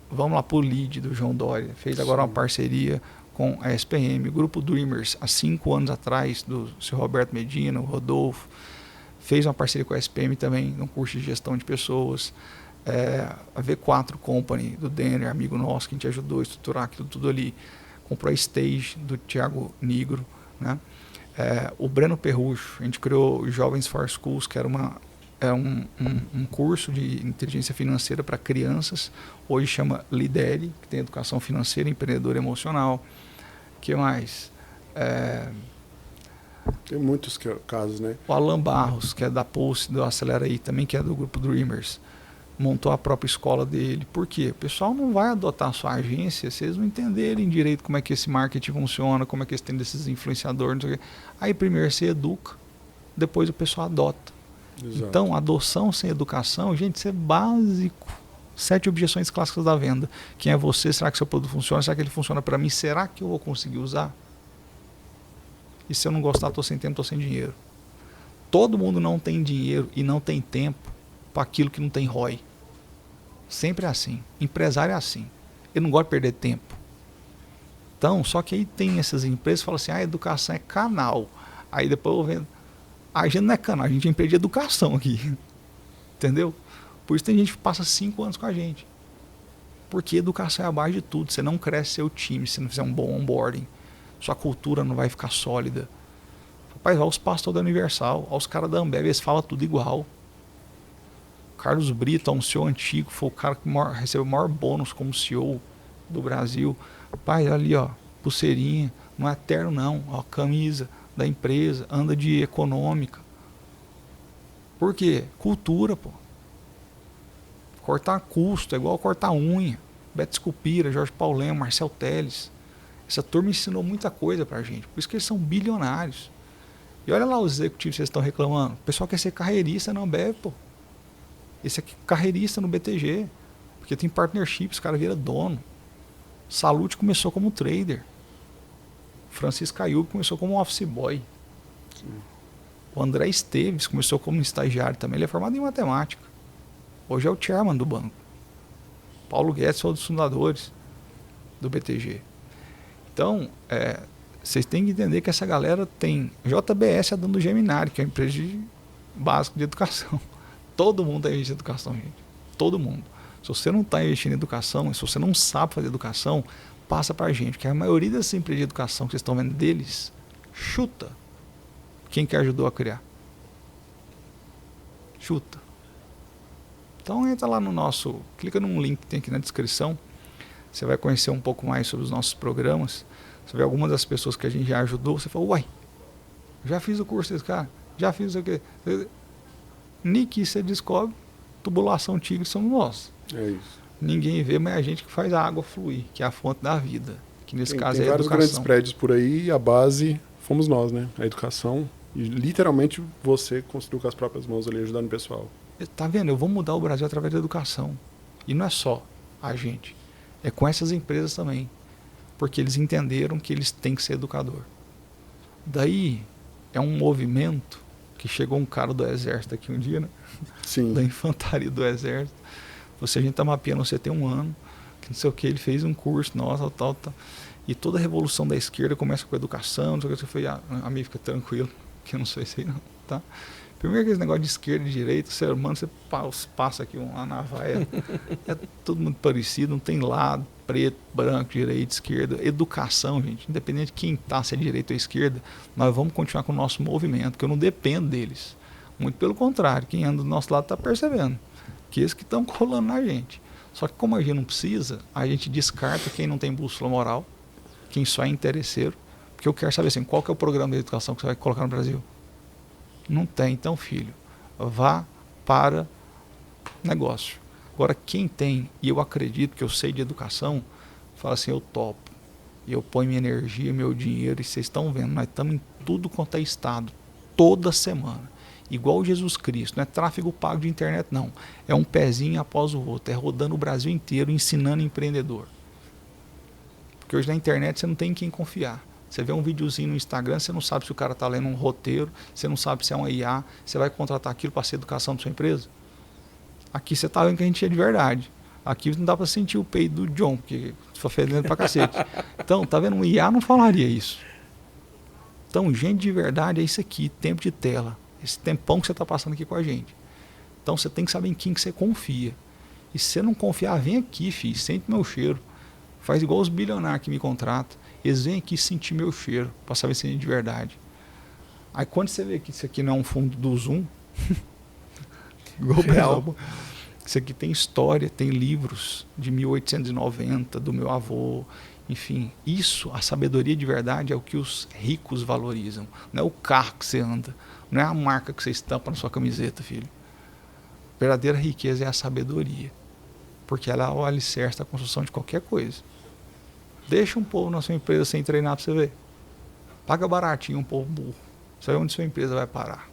Vamos lá para o LEAD, do João Dória. Fez agora uma parceria com a SPM. O Grupo Dreamers, há 5 anos atrás, do seu Roberto Medina, o Rodolfo. Fez uma parceria com a SPM também, no curso de gestão de pessoas. A V4 Company, do Denner, amigo nosso, que a gente ajudou a estruturar aquilo tudo ali. Comprou a Stage, do Thiago Nigro, né? O Breno Perrucho, a gente criou o Jovens for Schools, que era um curso de inteligência financeira para crianças. Hoje chama Lidere, que tem educação financeira, empreendedor emocional. O que mais? Tem muitos casos, né? O Alan Barros, que é da Pulse, do Acelera aí, também que é do grupo Dreamers, montou a própria escola dele. Por quê? O pessoal não vai adotar a sua agência se eles não entenderem direito como é que esse marketing funciona, como é que eles têm desses influenciadores, não sei o quê. Aí primeiro você educa, depois o pessoal adota. Exato. Então, adoção sem educação, gente, isso é básico. 7 objeções clássicas da venda. Quem é você? Será que seu produto funciona? Será que ele funciona para mim? Será que eu vou conseguir usar? E se eu não gostar, estou sem tempo, estou sem dinheiro. Todo mundo não tem dinheiro e não tem tempo para aquilo que não tem ROI. Sempre é assim. Empresário é assim. Ele não gosta de perder tempo. Então, só que aí tem essas empresas que falam assim, a educação é canal. Aí depois eu vendo, a gente não é canal, a gente é empresa de educação aqui. Entendeu? Por isso tem gente que passa 5 anos com a gente. Porque educação é a base de tudo. Você não cresce seu time se não fizer um bom onboarding. Sua cultura não vai ficar sólida. Rapaz, olha os pastores da Universal, olha os caras da Ambev, eles falam tudo igual. Carlos Brito, um CEO antigo, foi o cara que recebeu o maior bônus como CEO do Brasil. Rapaz, ali, ó, pulseirinha, não é terno não, ó, camisa da empresa, anda de econômica. Por quê? Cultura, pô. Cortar custo é igual cortar unha. Beto Scupira, Jorge Paulemo, Marcel Teles. Essa turma ensinou muita coisa pra gente. Por isso que eles são bilionários. E olha lá os executivos que vocês estão reclamando. O pessoal quer ser carreirista na Ambev, pô. Esse aqui é carreirista no BTG. Porque tem partnership, os caras viram dono. Salute começou como trader. Francisco Ayub começou como office boy. Sim. O André Esteves começou como estagiário também. Ele é formado em matemática. Hoje é o chairman do banco. Paulo Guedes foi um dos fundadores do BTG. Então, vocês têm que entender que essa galera tem JBS, a dona do Geminari, que é uma empresa básica de educação. Todo mundo está investindo em educação, gente. Todo mundo. Se você não está investindo em educação, se você não sabe fazer educação, passa para a gente. Porque a maioria dessas empresas de educação que vocês estão vendo deles, chuta quem que ajudou a criar. Chuta. Então entra lá no nosso, clica num link que tem aqui na descrição. Você vai conhecer um pouco mais sobre os nossos programas. Você vê algumas das pessoas que a gente já ajudou. Você fala, uai, já fiz o curso desse cara, já fiz isso aqui. Nick, você descobre, tubulação tigre somos nós. É isso. Ninguém vê, mas é a gente que faz a água fluir, que é a fonte da vida. Que nesse caso tem é a vários educação. grandes prédios por aí e a base fomos nós, né? A educação. E literalmente você construiu com as próprias mãos ali, ajudando o pessoal. Tá vendo? Eu vou mudar o Brasil através da educação. E não é só a gente. É com essas empresas também. Porque eles entenderam que eles têm que ser educador. Daí é um movimento que chegou um cara do exército aqui um dia, né? Sim. Da infantaria do exército. Você, a gente tá mapeando, você tem um ano, que não sei o que, ele fez um curso, nossa, tal. E toda a revolução da esquerda começa com a educação, não sei o que, você foi, amigo, fica tranquilo, que eu não sou esse aí não, tá? Primeiro aquele negócio de esquerda e direita, ser humano, você passa aqui uma navalha, é tudo muito parecido, não tem lado, preto, branco, direita, esquerda. Educação, gente, independente de quem está, se é direita ou esquerda, nós vamos continuar com o nosso movimento, porque eu não dependo deles. Muito pelo contrário, quem anda do nosso lado está percebendo que eles que estão colando na gente. Só que como a gente não precisa, a gente descarta quem não tem bússola moral, quem só é interesseiro, porque eu quero saber assim, qual que é o programa de educação que você vai colocar no Brasil? Não tem, então, filho, vá para negócio. Agora, quem tem, e eu acredito que eu sei de educação, fala assim, eu topo. E eu ponho minha energia, meu dinheiro, e vocês estão vendo, nós estamos em tudo quanto é estado, toda semana. Igual Jesus Cristo, não é tráfego pago de internet, não. É um pezinho após o outro, é rodando o Brasil inteiro, ensinando empreendedor. Porque hoje na internet você não tem em quem confiar. Você vê um videozinho no Instagram, você não sabe se o cara está lendo um roteiro, você não sabe se é uma IA, você vai contratar aquilo para ser educação da sua empresa? Aqui você está vendo que a gente é de verdade. Aqui não dá para sentir o peito do John, porque foi fedendo pra cacete. Então, tá vendo? Um IA não falaria isso. Então, gente de verdade é isso aqui, tempo de tela. Esse tempão que você está passando aqui com a gente. Então, você tem que saber em quem que você confia. E se você não confiar, vem aqui, filho, sente meu cheiro. Faz igual os bilionários que me contratam. Eles vêm aqui sentir meu cheiro, para saber se é de verdade. Aí quando você vê que isso aqui não é um fundo do Zoom, real. Isso aqui tem história, tem livros de 1890, do meu avô, enfim. Isso, a sabedoria de verdade é o que os ricos valorizam. Não é o carro que você anda, não é a marca que você estampa na sua camiseta, filho. A verdadeira riqueza é a sabedoria, porque ela é o alicerce da construção de qualquer coisa. Deixa um povo na sua empresa sem treinar para você ver. Paga baratinho um povo burro. Você vê onde sua empresa vai parar.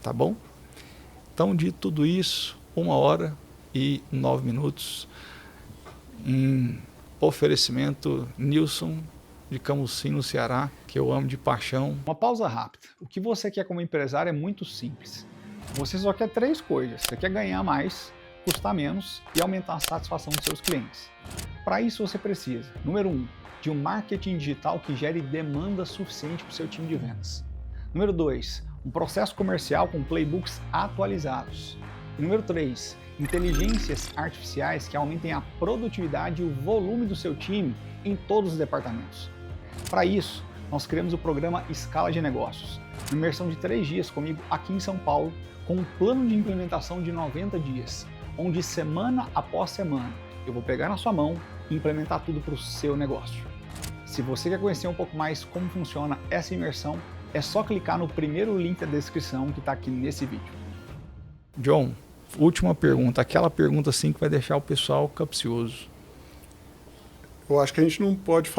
Tá bom? Então, dito tudo isso, 1 hora, 9 em oferecimento Nilson de Camusim, no Ceará, que eu amo de paixão. Uma pausa rápida. O que você quer como empresário é muito simples. Você só quer 3 coisas. Você quer ganhar mais, custar menos e aumentar a satisfação dos seus clientes. Para isso você precisa, número 1, de um marketing digital que gere demanda suficiente para o seu time de vendas. Número 2, um processo comercial com playbooks atualizados. E número 3, inteligências artificiais que aumentem a produtividade e o volume do seu time em todos os departamentos. Para isso, nós criamos o programa Escala de Negócios, uma imersão de 3 dias comigo aqui em São Paulo, com um plano de implementação de 90 dias, onde semana após semana eu vou pegar na sua mão e implementar tudo para o seu negócio. Se você quer conhecer um pouco mais como funciona essa imersão, é só clicar no primeiro link da descrição que está aqui nesse vídeo. John, última pergunta, aquela pergunta assim que vai deixar o pessoal capcioso. Eu acho que a gente não pode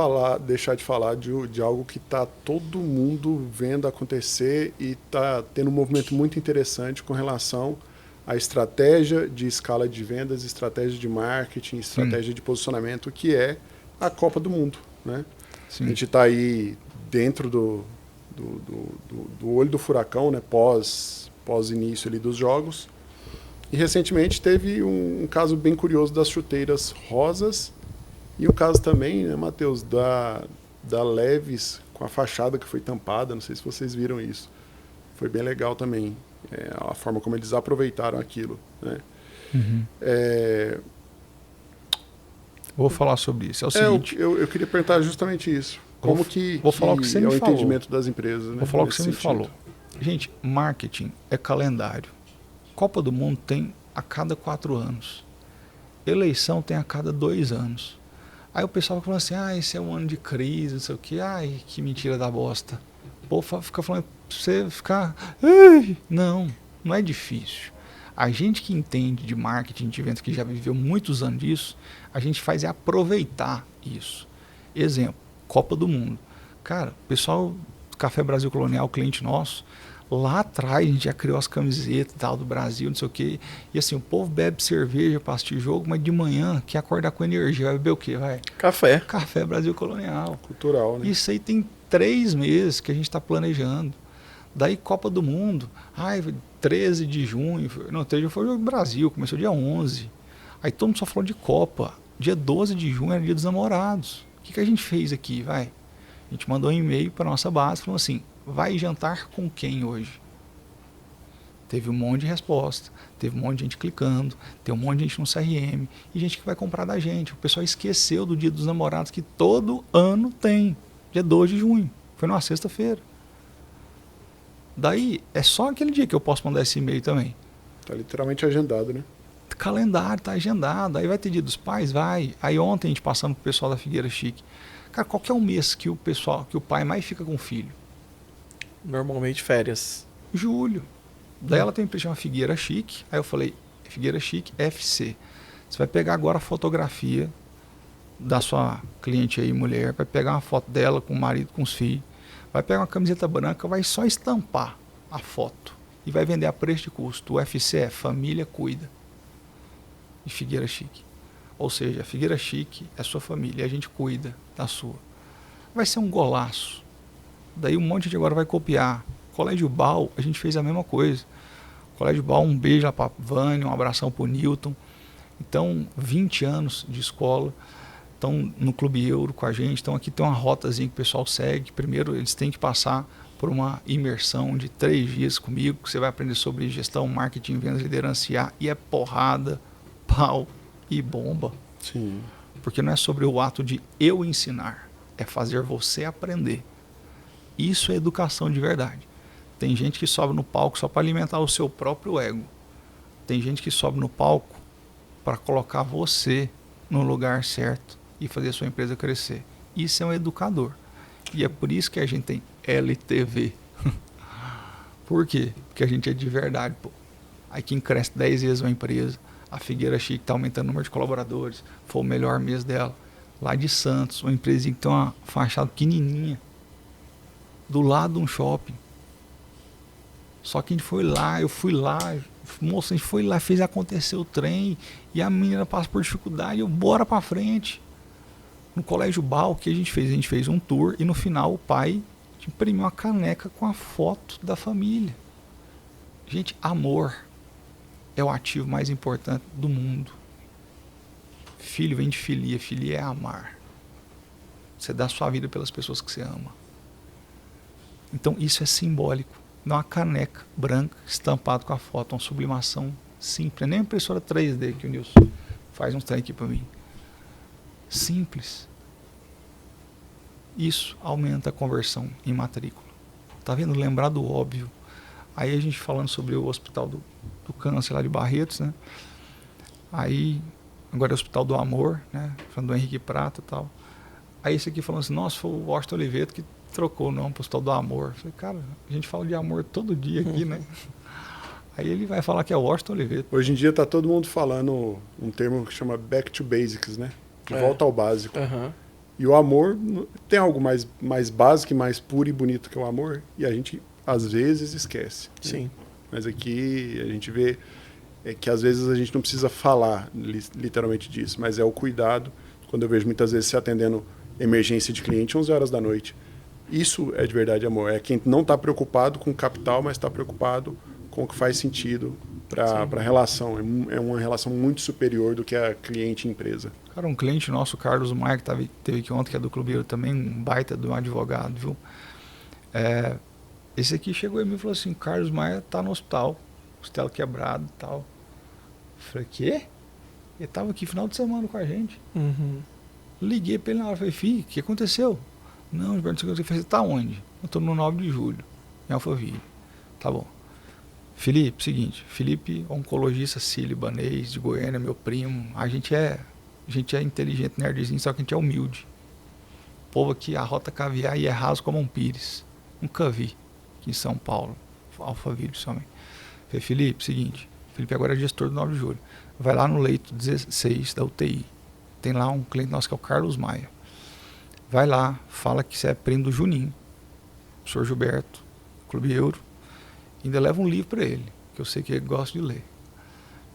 deixar de falar de algo que está todo mundo vendo acontecer e está tendo um movimento muito interessante com relação à estratégia de escala de vendas, estratégia de marketing, estratégia de posicionamento, que é a Copa do Mundo, né? Sim. A gente está aí dentro do olho do furacão, né? Pós início ali dos jogos. E recentemente teve um caso bem curioso das chuteiras rosas e o caso também, né, Matheus, da Levi's com a fachada que foi tampada. Não sei se vocês viram isso. Foi bem legal também, a forma como eles aproveitaram aquilo, né? Uhum. Vou falar sobre isso. É o seguinte. Eu queria perguntar justamente isso. Como vou falar o que você me falou. Entendimento das empresas, né? Vou falar o que você me falou. Gente, marketing é calendário. Copa do Mundo tem a cada 4 anos. Eleição tem a cada 2 anos. Aí o pessoal fala assim, esse é um ano de crise, não sei o quê. Ai, que mentira da bosta. O povo fica falando pra você ficar... Não é difícil. A gente que entende de marketing, de vendas, que já viveu muitos anos disso, a gente faz é aproveitar isso. Exemplo, Copa do Mundo. Cara, o pessoal do Café Brasil Colonial, cliente nosso, lá atrás a gente já criou as camisetas e tal do Brasil, não sei o quê. E assim, o povo bebe cerveja para assistir jogo, mas de manhã quer acordar com energia. Vai beber o quê? Café. Café Brasil Colonial. Cultural, né? Isso aí tem 3 meses que a gente está planejando. Daí Copa do Mundo. 13 de junho. Não, 13 de junho foi o jogo do Brasil, começou dia 11. Aí todo mundo só falou de Copa. Dia 12 de junho era dia dos namorados. O que a gente fez aqui, A gente mandou um e-mail para nossa base, falando assim, vai jantar com quem hoje? Teve um monte de resposta, teve um monte de gente clicando, tem um monte de gente no CRM, e gente que vai comprar da gente. O pessoal esqueceu do dia dos namorados, que todo ano tem, dia 2 de junho, foi numa sexta-feira. Daí, é só aquele dia que eu posso mandar esse e-mail também. Tá literalmente agendado, né? Calendário, tá agendado, aí vai ter dia dos pais, vai. Aí ontem a gente passando pro pessoal da Figueira Chique. Cara, qual que é o mês que o pai mais fica com o filho? Normalmente férias. Julho. Daí ela tem uma empresa chamada Figueira Chique. Aí eu falei, Figueira Chique FC. Você vai pegar agora a fotografia da sua cliente aí, mulher, vai pegar uma foto dela com o marido, com os filhos, vai pegar uma camiseta branca, vai só estampar a foto e vai vender a preço de custo. O UFC é Família Cuida. De Figueira Chique. Ou seja, a Figueira Chique é sua família e a gente cuida da sua. Vai ser um golaço. Daí um monte de agora vai copiar. Colégio Bal, a gente fez a mesma coisa. Colégio Bal, um beijo lá para Vânia, um abração para o Newton. Então, 20 anos de escola. Estão no Clube Euro com a gente. Então aqui tem uma rotazinha que o pessoal segue. Primeiro eles têm que passar por uma imersão de 3 dias comigo. Que você vai aprender sobre gestão, marketing, vendas, liderança e é porrada, pau e bomba. Sim. Porque não é sobre o ato de eu ensinar, é fazer você aprender. Isso é educação de verdade. Tem gente que sobe no palco só para alimentar o seu próprio ego. Tem gente que sobe no palco para colocar você no lugar certo e fazer a sua empresa crescer. Isso é um educador. E é por isso que a gente tem LTV. Por quê? Porque a gente é de verdade, pô. Aí quem cresce 10 vezes uma empresa, a Figueira Chique está aumentando o número de colaboradores, foi o melhor mês dela. Lá de Santos, uma empresinha que tem uma fachada pequenininha, do lado de um shopping. Só que a gente foi lá, eu fui lá, Moça, a gente foi lá, fez acontecer o trem, e a menina passa por dificuldade, eu bora pra frente. No Colégio Bal, o que a gente fez? A gente fez um tour e no final o pai imprimiu uma caneca com a foto da família. Gente, amor é o ativo mais importante do mundo. Filho vem de filia, filia é amar. Você dá sua vida pelas pessoas que você ama. Então isso é simbólico. Dá uma caneca branca estampada com a foto, uma sublimação simples. Nem impressora 3D que o Nilson faz um trem aqui para mim. Simples. Isso aumenta a conversão em matrícula. Tá vendo? Lembrar do óbvio. Aí a gente falando sobre o Hospital do Câncer lá de Barretos, né? Aí, agora é o Hospital do Amor, né? Falando do Henrique Prata e tal. Aí esse aqui falando assim, nossa, foi o Washington Oliveto que trocou o nome para o Hospital do Amor. Eu falei, cara, a gente fala de amor todo dia aqui, né? Aí ele vai falar que é o Washington Oliveto. Hoje em dia tá todo mundo falando um termo que chama back to basics, né? De volta ao básico. E o amor, tem algo mais básico e mais puro e bonito que o amor, e a gente às vezes esquece. Sim. Né? Mas aqui a gente vê que às vezes a gente não precisa falar literalmente disso, mas é o cuidado. Quando eu vejo muitas vezes se atendendo emergência de cliente 11 horas da noite. Isso é de verdade amor. É quem não está preocupado com o capital, mas está preocupado com o que faz sentido para a relação. É uma relação muito superior do que a cliente e empresa. Cara, um cliente nosso, Carlos Maia, que teve aqui ontem, que é do Clube também, um baita de um advogado, viu? Esse aqui chegou em mim e falou assim, Carlos Maia tá no hospital, costela quebrado e tal. Eu falei, quê? Ele tava aqui final de semana com a gente. Liguei pra ele na hora, falei, filho, o que aconteceu? Não, Gilberto, você tá onde? Eu tô no 9 de julho, em Alphaville. Tá bom. Felipe, seguinte, Felipe, oncologista sírio-libanês de Goiânia, meu primo. A gente é inteligente, nerdzinho, só que a gente é humilde. O povo aqui arrota caviar e é raso como um pires. Nunca vi aqui em São Paulo, Alphaville somente. Falei, Felipe, seguinte, Felipe agora é gestor do 9 de julho. Vai lá no leito 16 da UTI. Tem lá um cliente nosso que é o Carlos Maia. Vai lá, fala que você é primo do Juninho, o senhor Gilberto, Clube Euro. Ainda leva um livro para ele, que eu sei que ele gosta de ler.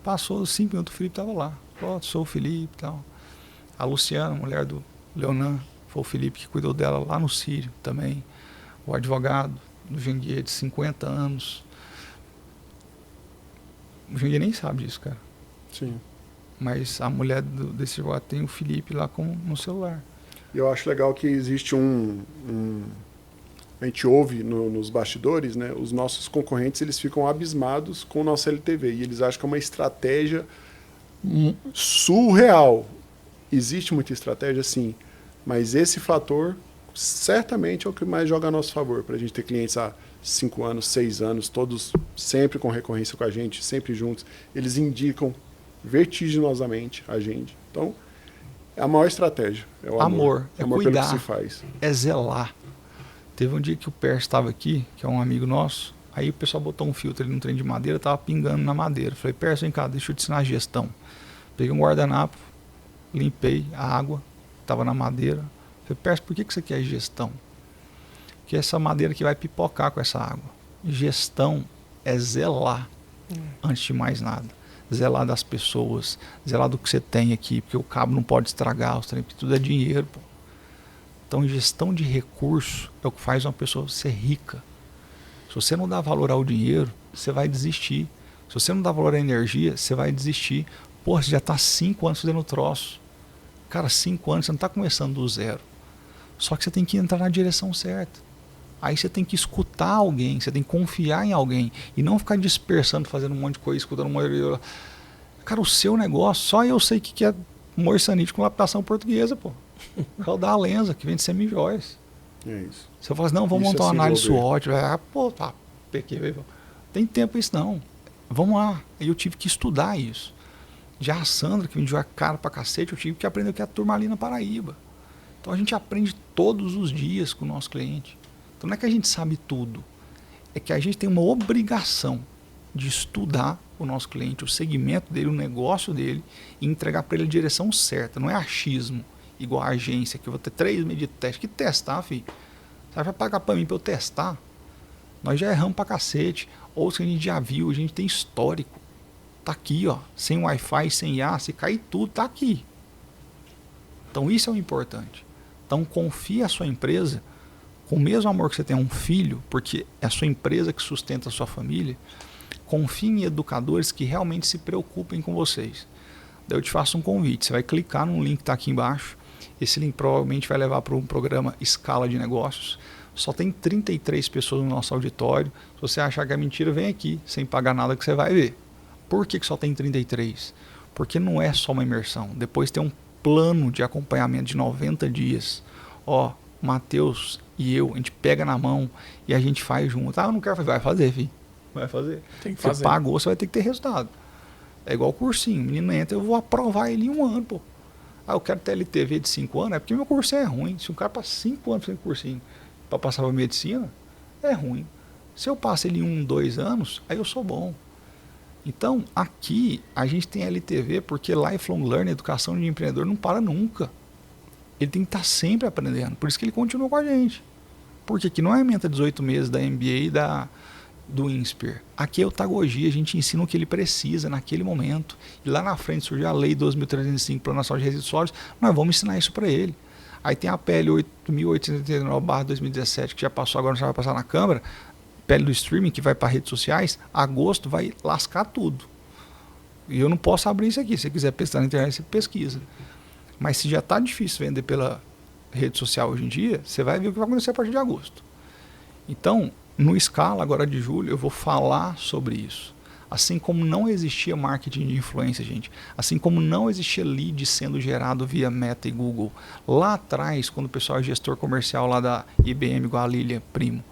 Passou 5 minutos, o Felipe estava lá. Oh, sou o Felipe e tal. A Luciana, mulher do Leonan, foi o Felipe que cuidou dela lá no Sírio também. O advogado do Janguier, de 50 anos. O Janguier nem sabe disso, cara. Sim. Mas a mulher desse advogado tem o Felipe lá no celular. E eu acho legal que existe a gente ouve nos bastidores, né, os nossos concorrentes eles ficam abismados com o nosso LTV e eles acham que é uma estratégia surreal. Existe muita estratégia, sim, mas esse fator certamente é o que mais joga a nosso favor, para a gente ter clientes há 5 anos, 6 anos, todos sempre com recorrência com a gente, sempre juntos. Eles indicam vertiginosamente a gente. Então, é a maior estratégia. É o amor. É amor cuidar, pelo que se faz. É zelar. Teve um dia que o Pérez estava aqui, que é um amigo nosso, aí o pessoal botou um filtro ali no trem de madeira, tava pingando na madeira. Falei, Pérez, vem cá, deixa eu te ensinar a gestão. Peguei um guardanapo, limpei a água, estava na madeira. Falei, Pérez, por que você quer gestão? Porque essa madeira que vai pipocar com essa água. Gestão é zelar, antes de mais nada. Zelar das pessoas, zelar do que você tem aqui, porque o cabo não pode estragar, os trem, tudo é dinheiro, pô. Então, gestão de recurso é o que faz uma pessoa ser rica. Se você não dá valor ao dinheiro, você vai desistir. Se você não dá valor à energia, você vai desistir. Pô, você já está 5 anos fazendo troço. Cara, 5 anos, você não está começando do zero. Só que você tem que entrar na direção certa. Aí você tem que escutar alguém, você tem que confiar em alguém. E não ficar dispersando, fazendo um monte de coisa, escutando uma... Cara, o seu negócio, só eu sei que é moissanite com lapidação portuguesa, pô. É o da Lenza, que vende semijóias. É isso. Você fala assim, não, vamos montar uma análise SWOT. Pô, tá, pequei. Tem tempo isso não. Vamos lá. Aí eu tive que estudar isso. Já a Sandra, que vendia caro pra cacete, eu tive que aprender o que é a turma ali na Paraíba. Então a gente aprende todos os dias com o nosso cliente. Então não é que a gente sabe tudo. É que a gente tem uma obrigação de estudar o nosso cliente, o segmento dele, o negócio dele, e entregar para ele a direção certa. Não é achismo, igual a agência, que eu vou ter 3 meses de teste. Que testar, filho? Você vai pagar para mim para eu testar? Nós já erramos pra cacete. Ou se a gente já viu, a gente tem histórico. Tá aqui, ó. Sem Wi-Fi, sem IA, se cair tudo, tá aqui. Então isso é o importante. Então confie a sua empresa com o mesmo amor que você tem a um filho, porque é a sua empresa que sustenta a sua família. Confie em educadores que realmente se preocupem com vocês. Daí eu te faço um convite. Você vai clicar no link que está aqui embaixo. Esse link provavelmente vai levar para um programa Escala de Negócios. Só tem 33 pessoas no nosso auditório. Se você achar que é mentira, vem aqui, sem pagar nada que você vai ver. Por que só tem 33? Porque não é só uma imersão. Depois tem um plano de acompanhamento de 90 dias. Ó, Matheus e eu, a gente pega na mão e a gente faz junto. Ah, eu não quero fazer. Vai fazer, filho. Vai fazer. Tem que você fazer. Pagou, você vai ter que ter resultado. É igual cursinho. O menino entra, eu vou aprovar ele em 1 ano, pô. Ah, eu quero ter LTV de 5 anos, é porque meu cursinho é ruim. Se um cara passa 5 anos fazendo cursinho para passar para medicina, é ruim. Se eu passo ele em 1, 2 anos, aí eu sou bom. Então, aqui, a gente tem LTV porque Lifelong Learning, educação de empreendedor, não para nunca. Ele tem que estar sempre aprendendo. Por isso que ele continua com a gente. Porque aqui não é a ementa 18 meses da MBA e do INSPER. Aqui é otagogia, a gente ensina o que ele precisa naquele momento. E lá na frente surge a Lei 12.305, Plano Nacional de Resíduos Sólidos, nós vamos ensinar isso para ele. Aí tem a PL 8.889/2017, que já passou, agora já vai passar na Câmara, PL do streaming, que vai para redes sociais, agosto vai lascar tudo. E eu não posso abrir isso aqui, se você quiser pesquisar na internet, você pesquisa. Mas se já está difícil vender pela rede social hoje em dia, você vai ver o que vai acontecer a partir de agosto. Então, no Escala, agora de julho, eu vou falar sobre isso. Assim como não existia marketing de influência, gente. Assim como não existia lead sendo gerado via Meta e Google. Lá atrás, quando o pessoal é gestor comercial lá da IBM, igual a Lília Primo.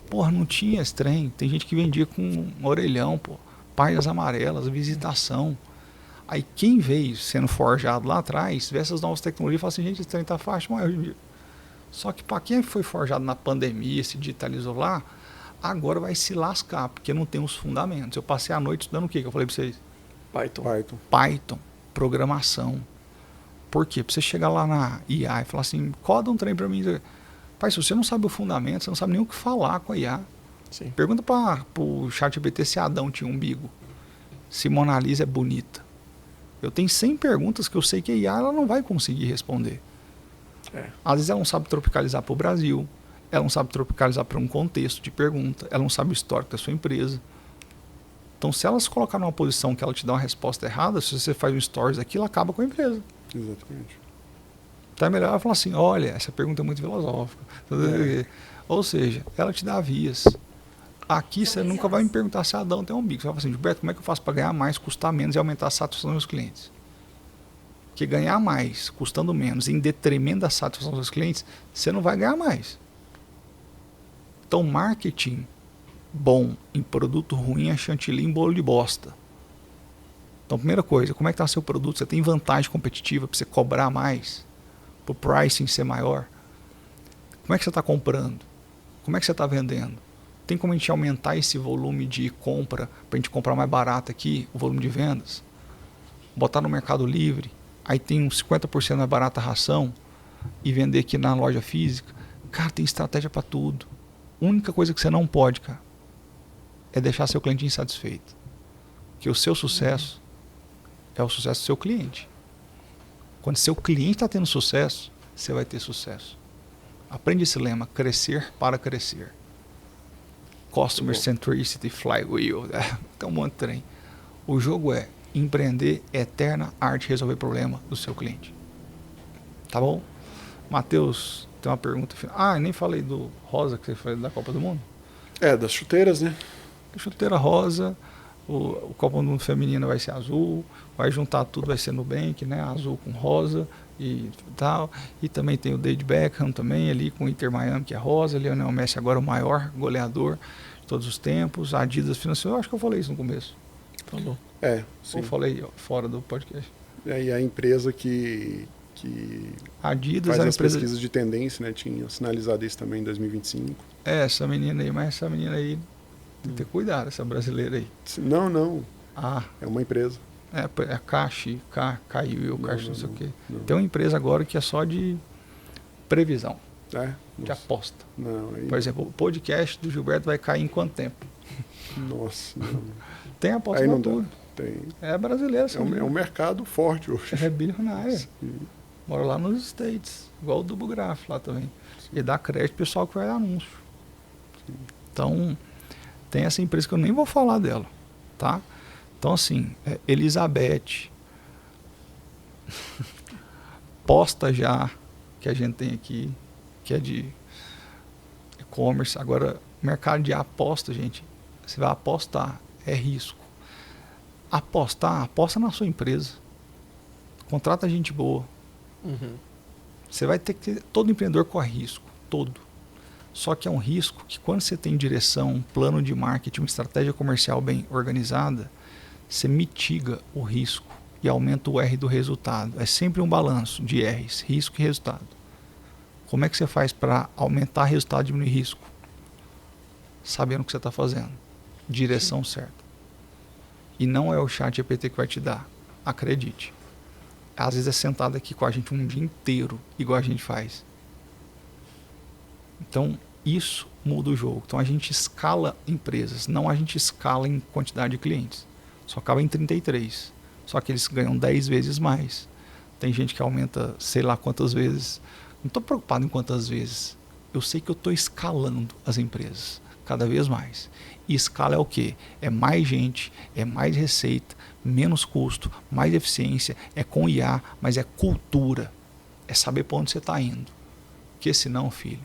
Porra, não tinha esse trem. Tem gente que vendia com um orelhão, pô. Páginas amarelas, visitação. Aí quem veio sendo forjado lá atrás, vê essas novas tecnologias e fala assim, gente, esse trem tá fácil, mas hoje em dia. Só que para quem foi forjado na pandemia, se digitalizou lá, agora vai se lascar, porque não tem os fundamentos. Eu passei a noite estudando o que eu falei para vocês? Python, programação. Por quê? Para você chegar lá na IA e falar assim, coda um trem para mim. Pai, se você não sabe o fundamento, você não sabe nem o que falar com a IA. Sim. Pergunta para o ChatGPT se Adão tinha umbigo. Se Mona Lisa é bonita. Eu tenho 100 perguntas que eu sei que a IA ela não vai conseguir responder. Às vezes ela não sabe tropicalizar para o Brasil. Ela não sabe tropicalizar para um contexto de pergunta. Ela não sabe o histórico da sua empresa. Então, se ela se colocar numa posição que ela te dá uma resposta errada, se você faz um stories aqui, ela acaba com a empresa. Exatamente. Então, é melhor ela falar assim, olha, essa pergunta é muito filosófica. Ou seja, ela te dá vias. Aqui você nunca vai me perguntar se Adão tem um umbigo. Você vai falar assim, Gilberto, como é que eu faço para ganhar mais, custar menos e aumentar a satisfação dos meus clientes? Porque ganhar mais, custando menos, em detrimento da satisfação dos seus clientes, você não vai ganhar mais. Então, marketing bom em produto ruim é chantilly em bolo de bosta. Então, primeira coisa, como é que está seu produto? Você tem vantagem competitiva para você cobrar mais? Para o pricing ser maior? Como é que você está comprando? Como é que você está vendendo? Tem como a gente aumentar esse volume de compra para a gente comprar mais barato aqui, o volume de vendas? Botar no Mercado Livre, aí tem uns 50% mais barata a ração e vender aqui na loja física. Cara, tem estratégia para tudo. A única coisa que você não pode, cara, é deixar seu cliente insatisfeito. Porque o seu sucesso é o sucesso do seu cliente. Quando seu cliente está tendo sucesso, você vai ter sucesso. Aprende esse lema, crescer para crescer. Customer Centricity, Flywheel, tem um monte de trem. O jogo é empreender, eterna arte de resolver problema do seu cliente. Tá bom? Matheus, tem uma pergunta final. Ah, eu nem falei do rosa que você falou da Copa do Mundo. Das chuteiras, né? Chuteira rosa, o Copa do Mundo feminino vai ser azul, vai juntar tudo, vai ser Nubank, né? Azul com rosa e tal. E também tem o David Beckham também ali com o Inter Miami, que é rosa. Lionel Messi agora o maior goleador de todos os tempos. A Adidas financiou, acho que eu falei isso no começo. Falou. Sim. Ou falei fora do podcast. E a empresa que Adidas faz é a as empresa... pesquisas de tendência, né? Tinha sinalizado isso também em 2025. Essa menina aí, mas essa menina aí tem que ter cuidado, essa brasileira aí. Não. Ah. É uma empresa. É a Caixa, caiu, Caixa não sei o quê. Não. Tem uma empresa agora que é só de previsão, de aposta. Não, aí... Por exemplo, o podcast do Gilberto vai cair em quanto tempo? Nossa, não. Tem aposta aí no não dá. tudo. Tem. É brasileira, É um mercado forte hoje. É bilionária. Sim. Mora lá nos States, igual o do Bugraf lá também. E dá crédito pro pessoal que vai anúncio. Sim. Então, tem essa empresa que eu nem vou falar dela, tá? Então, assim, Elizabeth, Posta Já, que a gente tem aqui, que é de e-commerce. Agora, mercado de aposta, gente, você vai apostar, é risco. Aposta na sua empresa. Contrata gente boa. Uhum. Você vai ter que... Todo empreendedor corre risco, todo. Só que é um risco que quando você tem direção, um plano de marketing, uma estratégia comercial bem organizada, você mitiga o risco e aumenta o R do resultado. É sempre um balanço de R's, risco e resultado. Como é que você faz para aumentar resultado e diminuir risco? Sabendo o que você está fazendo. Direção certa. E não é o chat GPT que vai te dar. Acredite. Às vezes é sentado aqui com a gente um dia inteiro, igual a gente faz. Então, isso muda o jogo. Então, a gente escala empresas, não a gente escala em quantidade de clientes. Só acaba em 33. Só que eles ganham 10 vezes mais. Tem gente que aumenta sei lá quantas vezes. Não estou preocupado em quantas vezes. Eu sei que eu estou escalando as empresas cada vez mais. E escala é o quê? É mais gente, é mais receita, menos custo, mais eficiência, é com IA, mas é cultura. É saber para onde você está indo. Porque senão, filho,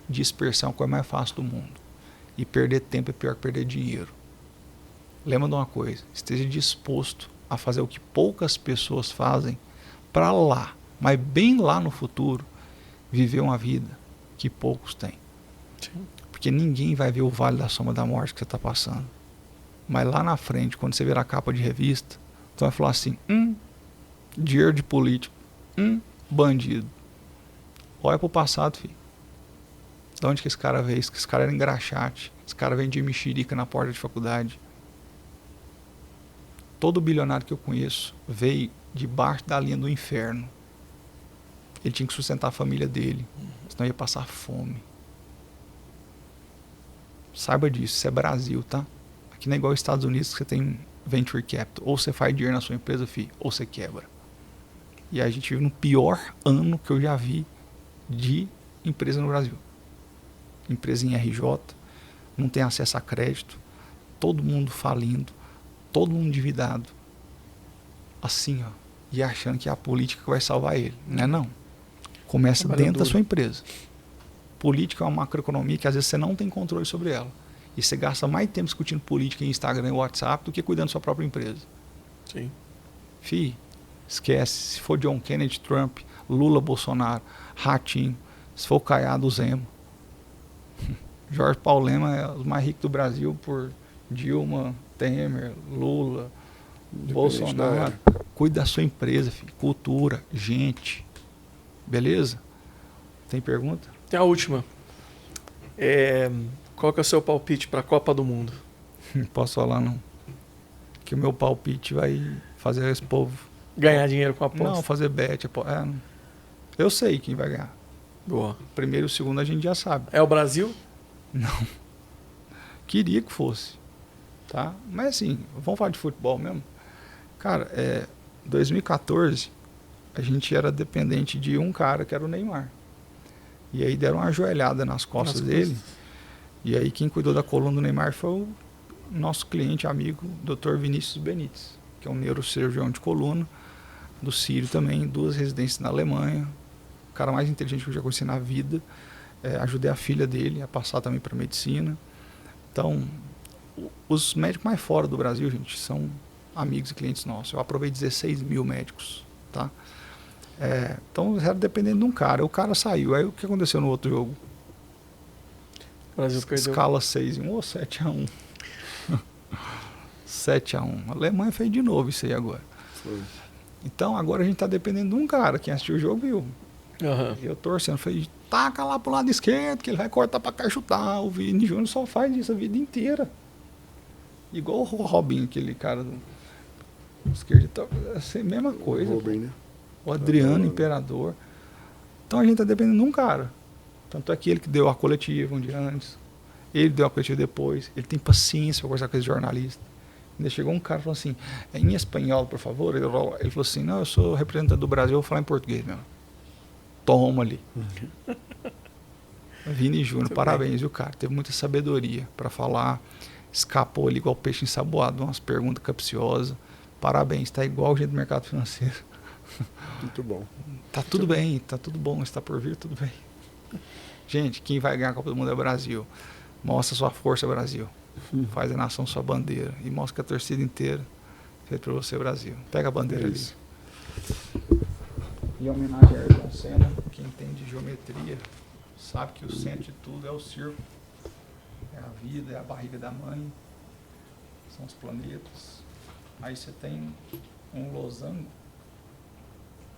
dispersão é a coisa mais fácil do mundo. E perder tempo é pior que perder dinheiro. Lembra de uma coisa, esteja disposto a fazer o que poucas pessoas fazem para lá, mas bem lá no futuro, viver uma vida que poucos têm. Sim. Porque ninguém vai ver o vale da soma da morte que você está passando. Mas lá na frente, quando você ver a capa de revista, você vai falar assim, dinheiro de político, bandido. Olha pro passado, filho. De onde que esse cara veio? Esse cara era engraxate. Esse cara vendia mexerica na porta de faculdade. Todo bilionário que eu conheço veio debaixo da linha do inferno. Ele tinha que sustentar a família dele, senão ia passar fome. Saiba disso, isso é Brasil, tá? Aqui não é igual aos Estados Unidos que você tem venture capital. Ou você faz dinheiro na sua empresa, filho, ou você quebra. E a gente vive no pior ano que eu já vi de empresa no Brasil. Empresa em RJ, não tem acesso a crédito, todo mundo falindo, todo mundo endividado. Assim, ó. E achando que é a política que vai salvar ele. Não é não. Começa dentro da sua empresa. Política é uma macroeconomia que às vezes você não tem controle sobre ela. E você gasta mais tempo discutindo política em Instagram e WhatsApp do que cuidando da sua própria empresa. Sim. Fih, esquece. Se for John Kennedy, Trump, Lula, Bolsonaro, Ratinho, se for Caiado, Zema. Jorge Paulo Lema é o mais rico do Brasil por Dilma, Temer, Lula, Bolsonaro. Cuide da sua empresa, filho. Cultura, gente. Beleza? Tem pergunta? Tem a última. Qual que é o seu palpite para a Copa do Mundo? Não posso falar não. Que o meu palpite vai fazer esse povo... Ganhar dinheiro com a aposta? Não, fazer bet. Eu sei quem vai ganhar. Boa. O primeiro e o segundo a gente já sabe. É o Brasil? Não. Queria que fosse. Tá? Mas assim, vamos falar de futebol mesmo? Cara, 2014 a gente era dependente de um cara que era o Neymar. E aí deram uma joelhada nas costas dele. E aí quem cuidou da coluna do Neymar foi o nosso cliente, amigo, Dr. Vinícius Benites, que é um neurocirurgião de coluna, do Sírio também, 2 residências na Alemanha. O cara mais inteligente que eu já conheci na vida. Ajudei a filha dele a passar também para medicina. Então, os médicos mais fora do Brasil, gente, são amigos e clientes nossos. Eu aprovei 16 mil médicos, tá? Então, era dependendo de um cara. O cara saiu. Aí, o que aconteceu no outro jogo? O Brasil perdeu. Escala 6-1 ou 7-1? 7-1. A Alemanha fez de novo isso aí agora. Foi. Então, agora a gente tá dependendo de um cara. Quem assistiu o jogo viu. Eu torcendo. Falei, taca lá pro lado esquerdo, que ele vai cortar pra cá e chutar. O Vini Júnior só faz isso a vida inteira. Igual o Robinho, aquele cara do esquerdo. Então, é a mesma coisa. O Adriano, Imperador. Então a gente tá dependendo de um cara. Tanto é que ele que deu a coletiva um dia antes. Ele deu a coletiva depois. Ele tem paciência pra conversar com esse jornalista. Ainda chegou um cara e falou assim, em espanhol, por favor. Ele falou assim, não, eu sou representante do Brasil, eu vou falar em português mesmo. Toma ali. Vini Júnior, parabéns, viu, cara? Teve muita sabedoria para falar, escapou ali igual peixe ensaboado, umas perguntas capciosas. Parabéns, tá igual o gente do mercado financeiro. Muito bom. Tá tudo bem, tá tudo bom, está por vir, tudo bem. Gente, quem vai ganhar a Copa do Mundo é o Brasil. Mostra sua força, Brasil. Faz a nação sua bandeira. E mostra que a torcida inteira fez para você, Brasil. Pega a bandeira ali. Em homenagem a Ayrton Senna, quem entende de geometria sabe que o centro de tudo é o círculo. É a vida, é a barriga da mãe. São os planetas. Aí você tem um losango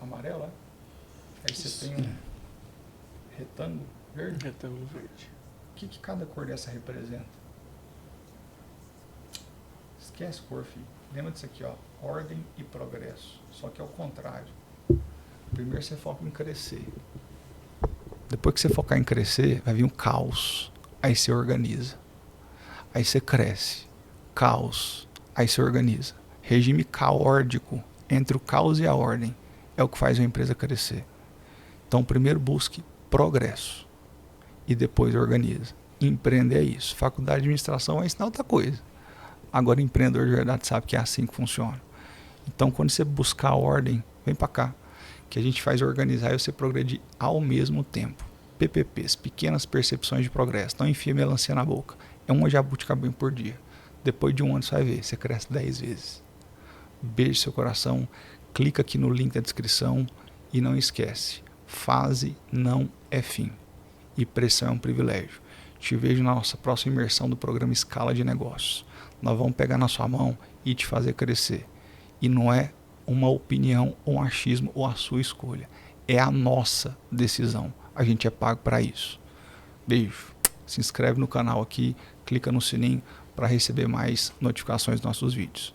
amarelo, é? Aí você tem um retângulo verde. Retângulo verde. O que cada cor dessa representa? Esquece cor, filho. Lembra disso aqui, ó. Ordem e progresso. Só que é o contrário. Primeiro você foca em crescer. Depois que você focar em crescer, vai vir um caos. Aí você organiza. Aí você cresce. Caos. Aí você organiza. Regime caórdico entre o caos e a ordem é o que faz uma empresa crescer. Então, primeiro busque progresso e depois organiza. Empreender é isso. Faculdade de administração vai ensinar outra coisa. Agora, empreendedor de verdade sabe que é assim que funciona. Então, quando você buscar a ordem, vem para cá, que a gente faz organizar e você progredir ao mesmo tempo. PPPs, pequenas percepções de progresso. Não enfia melancia na boca. É uma jabuticabinha por dia. Depois de um ano você vai ver, você cresce 10 vezes. Beijo seu coração, clica aqui no link da descrição e não esquece, fase não é fim e pressão é um privilégio. Te vejo na nossa próxima imersão do programa Escala de Negócios. Nós vamos pegar na sua mão e te fazer crescer. E não é uma opinião ou um achismo ou a sua escolha. É a nossa decisão. A gente é pago para isso. Beijo. Se inscreve no canal aqui, clica no sininho para receber mais notificações dos nossos vídeos.